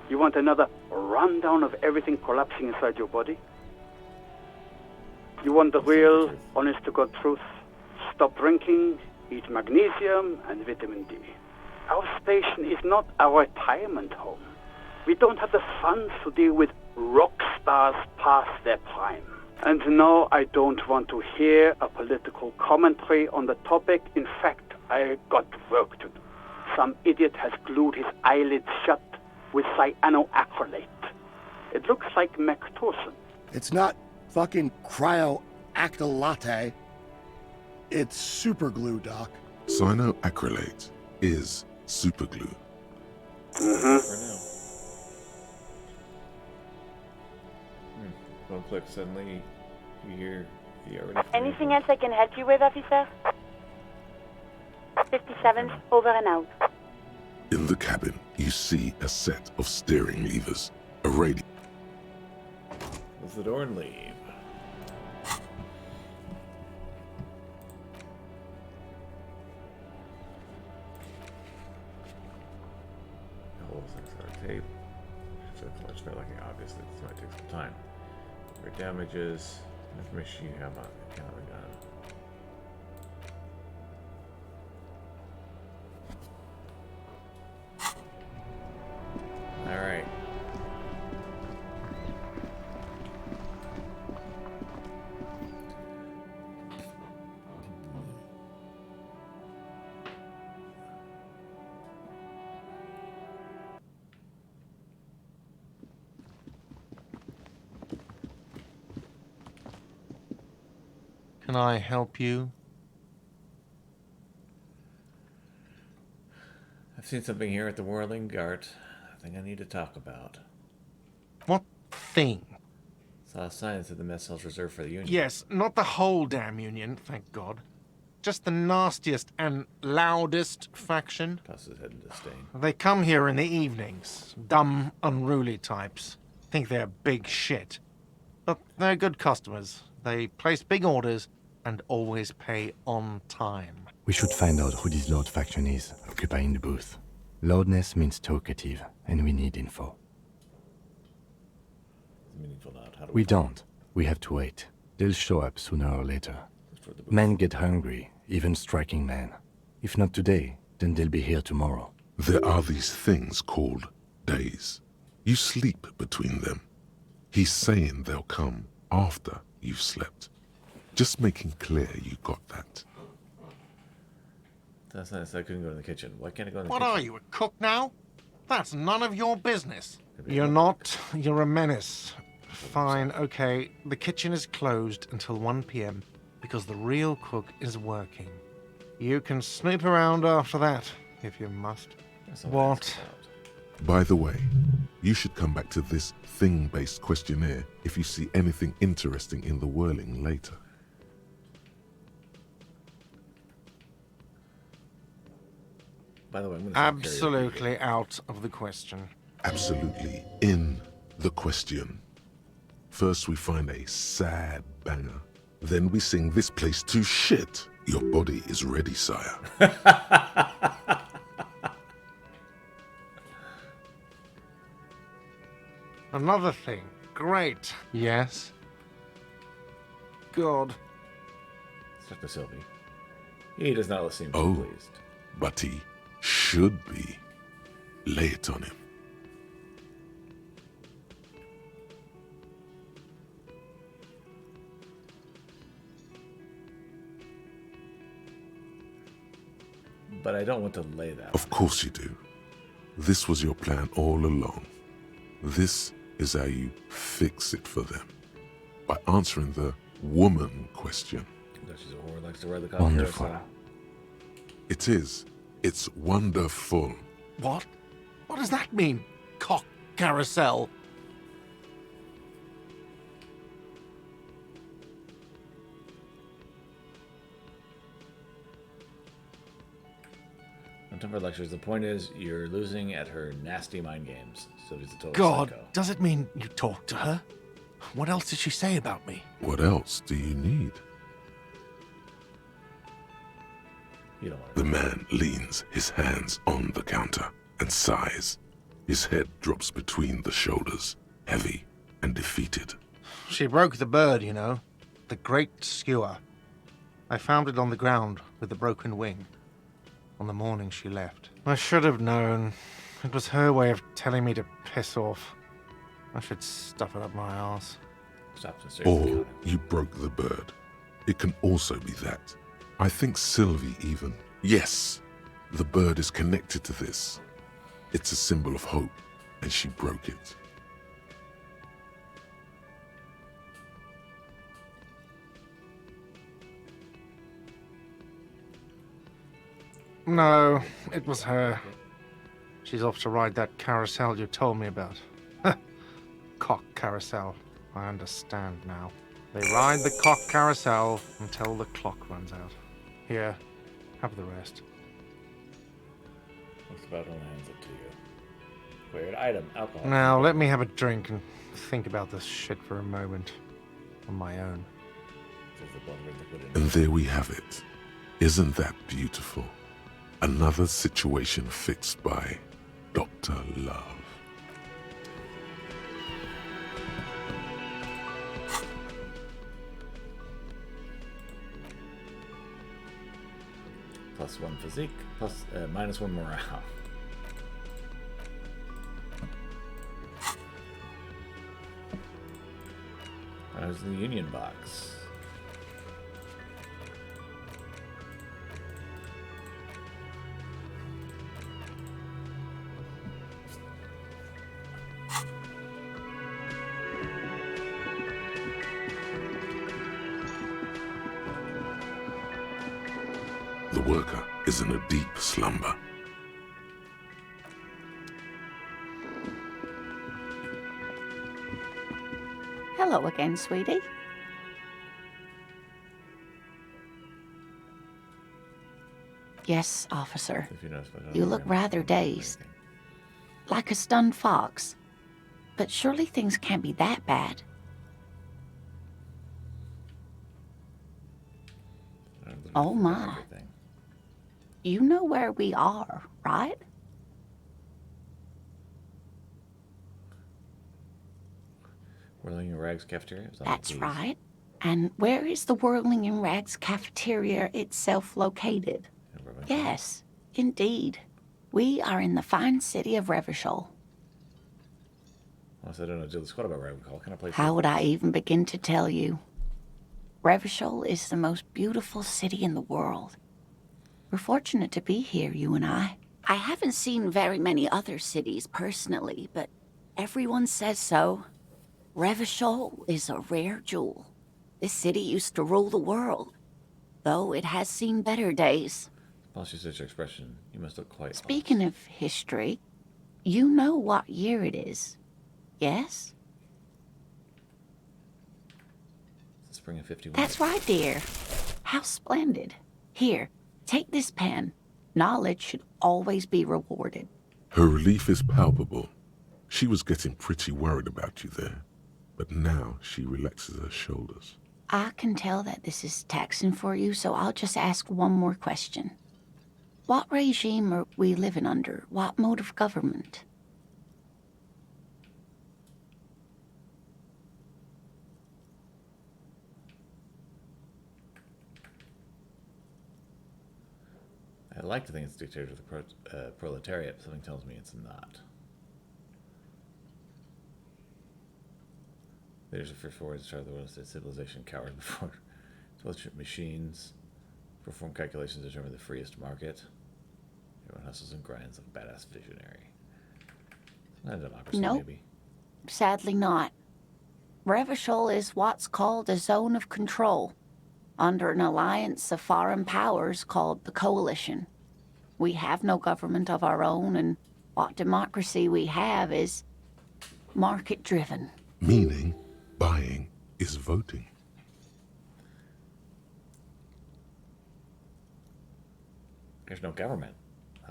You want another rundown of everything collapsing inside your body? You want the real, honest-to-God truth? Stop drinking, eat magnesium and vitamin D. Our station is not a retirement home. We don't have the funds to deal with rock stars past their prime. And no, I don't want to hear a political commentary on the topic. In fact, I got work to do. Some idiot has glued his eyelids shut with cyanoacrylate. It looks like Mactorson. It's not fucking cryoacrylate. It's super glue, Doc. Cyanoacrylate is superglue. One click, suddenly you hear the already... Anything else I can help you with, officer? 57, over and out. In the cabin, you see a set of steering levers, a radio. Close the door and leave. Full 6-hour tape. So the color's not looking obviously. This might take some time. Great damages. Information you have on account of the gun. Alright. Can I help you? I've seen something here at the Whirling Gart. I think I need to talk about. What thing? Saw signs of the mess halls reserved for the Union. Yes, not the whole damn Union, thank God. Just the nastiest and loudest faction. Tosses his head in disdain. They come here in the evenings. Dumb, unruly types. Think they're big shit. But they're good customers. They place big orders and always pay on time. We should find out who this Lord faction is, occupying the booth. Loudness means talkative, and we need info. Meaningful not. How do We don't. We have to wait. They'll show up sooner or later. Men get hungry, even striking men. If not today, then they'll be here tomorrow. There are these things called days. You sleep between them. He's saying they'll come after you've slept. Just making clear you got that. That's nice. I couldn't go in the kitchen. Why can't I go in the What kitchen? are you, a cook now? That's none of your business. You're not. You're a menace. Fine, okay. The kitchen is closed until 1 p.m. because the real cook is working. You can snoop around after that, if you must. What? By the way, you should come back to this thing-based questionnaire if you see anything interesting in the whirling later. By the way, I'm going to Absolutely out of the question. Absolutely in the question. First we find a sad banger. Then we sing this place to shit. Your body is ready, sire. Another thing. Great. Yes? God. Dr. Sylvie. He does not seem Oh, pleased. but he should be. Lay it on him. But I don't want to lay that. Of course you do. This was your plan all along. This is how you fix it for them. By answering the woman question. She's a whore, likes to ride the cock Wonderful. carousel. It is. It's wonderful. What? What does that mean? Cock carousel? No time for lectures. The point is, you're losing at her nasty mind games. Sylvie's a total God, psycho. does it mean you talked to her? What else did she say about me? What else do you need? You don't want The man leans his hands on the counter and sighs. His head drops between the shoulders, heavy and defeated. She broke the bird, you know. The great skewer. I found it on the ground with the broken wing. On the morning she left. I should have known. It was her way of telling me to piss off. I should stuff it up my arse. Or you broke the bird. It can also be that. I think Sylvie even. Yes, the bird is connected to this. It's a symbol of hope, and she broke it. No, it was her. She's off to ride that carousel you told me about. Cock carousel. I understand now. They ride the cock carousel until the clock runs out. Here, have the rest. Looks about all hands up to you. Weird item, alcohol. Now, let me have a drink and think about this shit for a moment. On my own. And there we have it. Isn't that beautiful? Another situation fixed by Dr. utter love. +1 physique, -1 morale. That was the Union box. The worker is in a deep slumber. Hello again, sweetie. Yes, officer. You look rather dazed. Like a stunned fox. But surely things can't be that bad. Oh my. You know where we are, right? Whirling in Rags cafeteria? That's right. And where is the Whirling in Rags cafeteria itself located? Yes, indeed. We are in the fine city of Revachol. Unless I don't know do the squad about Ravenhall. What kind of place? How would I even begin to tell you? Revachol is the most beautiful city in the world. We're fortunate to be here, you and I. I haven't seen very many other cities personally, but everyone says so. Revachol is a rare jewel. This city used to rule the world, though it has seen better days. Whilst you such your expression, you must look quite Speaking of history, you know what year it is, yes? Spring of 51. That's right, dear. How splendid. Here, take this pen. Knowledge should always be rewarded. Her relief is palpable. She was getting pretty worried about you there, but now she relaxes her shoulders. I can tell that this is taxing for you, so I'll just ask one more question. What regime are we living under? What mode of government? I like to think it's dictator of the proletariat, but something tells me it's not. Leaders of free forwards start the world as civilization cowered before intelligent machines. Perform calculations to determine the freest market. Everyone hustles and grinds like a badass visionary. Not a democracy, Nope. maybe. Sadly not. Revachol is what's called a zone of control, under an alliance of foreign powers called the Coalition. We have no government of our own, and what democracy we have is market-driven. Meaning, buying is voting. There's no government.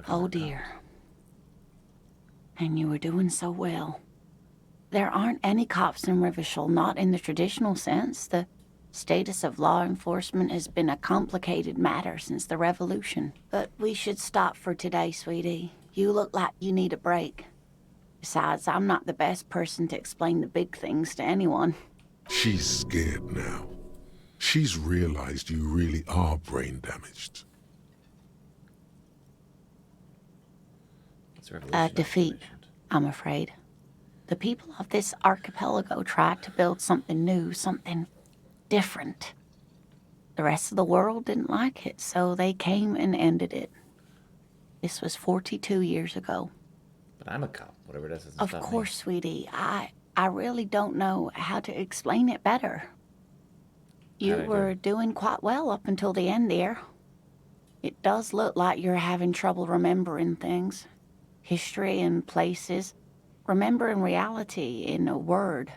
Oh dear. And you were doing so well. There aren't any cops in Revachol, not in the traditional sense. The status of law enforcement has been a complicated matter since the revolution. But we should stop for today, sweetie. You look like you need a break. Besides, I'm not the best person to explain the big things to anyone. She's scared now. She's realized you really are brain damaged. A defeat, I'm afraid. The people of this archipelago tried to build something new, something different. The rest of the world didn't like it, so they came and ended it. This was 42 years ago. But I'm a cop. Whatever it is, doesn't Of stop course, sweetie. I really don't know how to explain it better. You How'd I do? were doing quite well up until the end there. It does look like you're having trouble remembering things. History and places. Remembering reality in a word.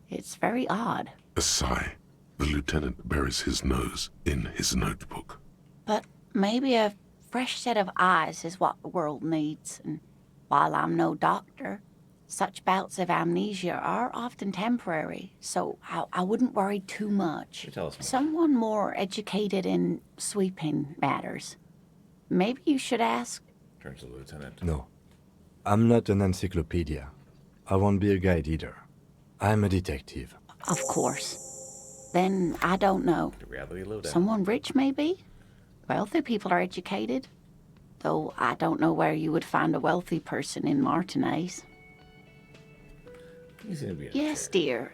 It's very odd. A sigh. The lieutenant buries his nose in his notebook. But maybe a fresh set of eyes is what the world needs. And while I'm no doctor, such bouts of amnesia are often temporary, so I wouldn't worry too much. Tell us more. Someone more educated in sweeping matters. Maybe you should ask. Turns to the lieutenant. No. I'm not an encyclopedia. I won't be a guide either. I'm a detective. Of course. Then I don't know. Someone rich, maybe? Wealthy people are educated. Though I don't know where you would find a wealthy person in Martinez. Yes, dear.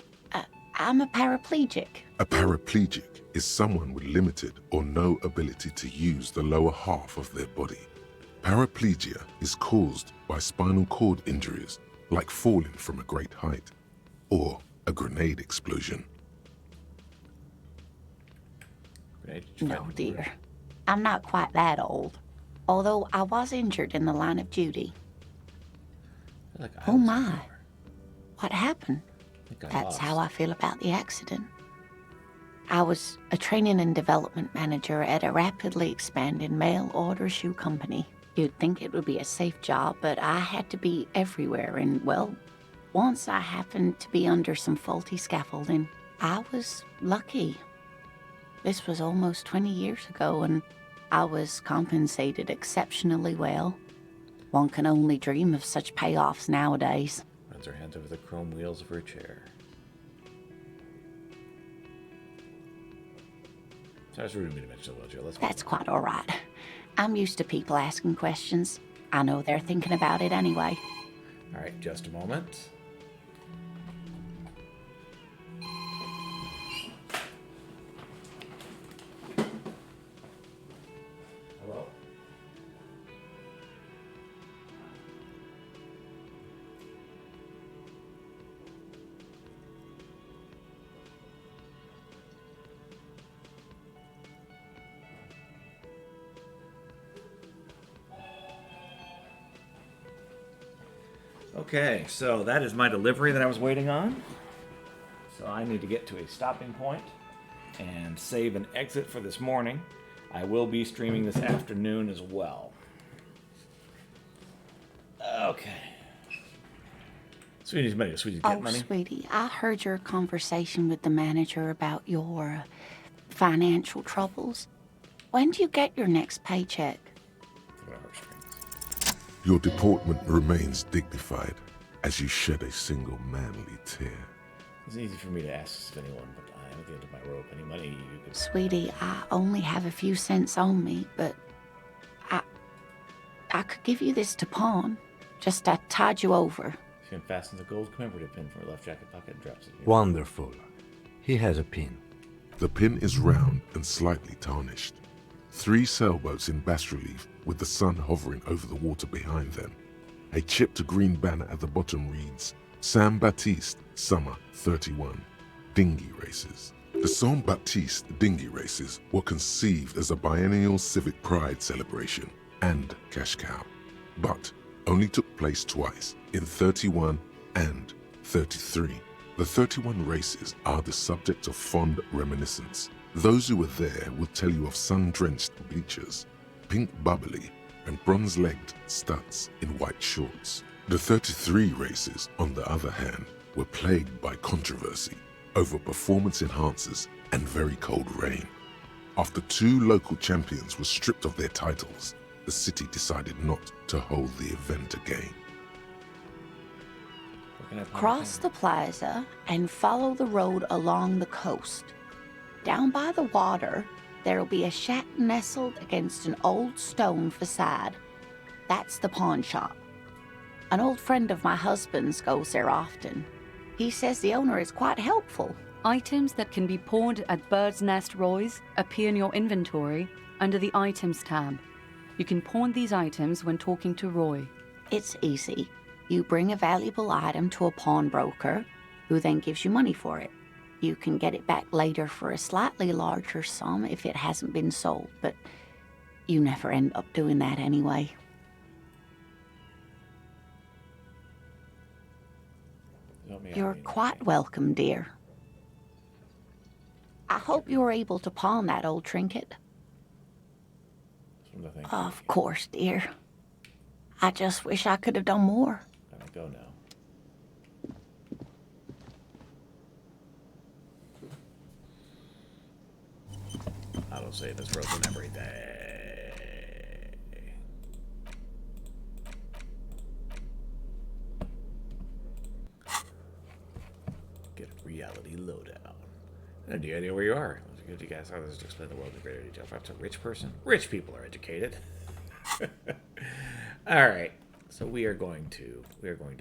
I'm a paraplegic. A paraplegic is someone with limited or no ability to use the lower half of their body. Paraplegia is caused by spinal cord injuries, like falling from a great height, or a grenade explosion. No, dear. I'm not quite that old. Although I was injured in the line of duty. Oh my. What happened? That's how I feel about the accident. I was a training and development manager at a rapidly expanding mail order shoe company. You'd think it would be a safe job, but I had to be everywhere, and, well, once I happened to be under some faulty scaffolding. I was lucky. This was almost 20 years ago, and I was compensated exceptionally well. One can only dream of such payoffs nowadays. Runs her hands over the chrome wheels of her chair. Sorry, it's rude of me to mention the wheelchair. That's quite all right. I'm used to people asking questions. I know they're thinking about it anyway. All right, just a moment. Hello? Okay, so that is my delivery that I was waiting on. So I need to get to a stopping point and save an exit for this morning. I will be streaming this afternoon as well. Okay. Sweetie's money. Sweetie's get money. Sweetie, I heard your conversation with the manager about your financial troubles. When do you get your next paycheck? Your deportment remains dignified as you shed a single manly tear. It's easy for me to ask if anyone, but I am at the end of my rope. Any money you could... Sweetie, I only have a few cents on me, but I could give you this to pawn. Just I tied you over. She unfastens a gold commemorative pin from her left jacket pocket and drops it here. Wonderful. He has a pin. The pin is round and slightly tarnished. 3 sailboats in bas-relief with the sun hovering over the water behind them. A chipped green banner at the bottom reads, Saint Baptiste, Summer 31, Dinghy Races. The Saint Baptiste Dinghy Races were conceived as a biennial civic pride celebration and cash cow, but only took place twice, in 31 and 33. The 31 races are the subject of fond reminiscence. Those who were there will tell you of sun-drenched bleachers, pink bubbly, and bronze-legged studs in white shorts. The 33 races, on the other hand, were plagued by controversy over performance enhancers and very cold rain. After 2 local champions were stripped of their titles, the city decided not to hold the event again. Cross the plaza and follow the road along the coast. Down by the water, there'll be a shack nestled against an old stone facade. That's the pawn shop. An old friend of my husband's goes there often. He says the owner is quite helpful. Items that can be pawned at Bird's Nest Roy's appear in your inventory under the Items tab. You can pawn these items when talking to Roy. It's easy. You bring a valuable item to a pawnbroker, who then gives you money for it. You can get it back later for a slightly larger sum if it hasn't been sold, but you never end up doing that anyway. You're quite welcome, dear. I hope you're able to pawn that old trinket. Of course, dear. I just wish I could have done more. Gotta go now. Autosave is broken everything. Reality Lowdown. Any idea where you are? Good you guys. How does it explain the world in greater detail? Perhaps a rich person? Rich people are educated. All right. So we are going to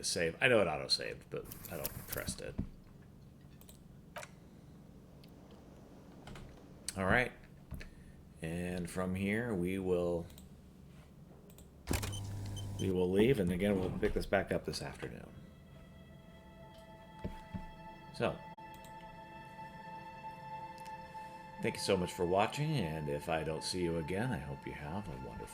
save. I know it auto-saved, but I don't trust it. All right. And from here we will leave, and again we'll pick this back up this afternoon. So, thank you so much for watching, and if I don't see you again, I hope you have a wonderful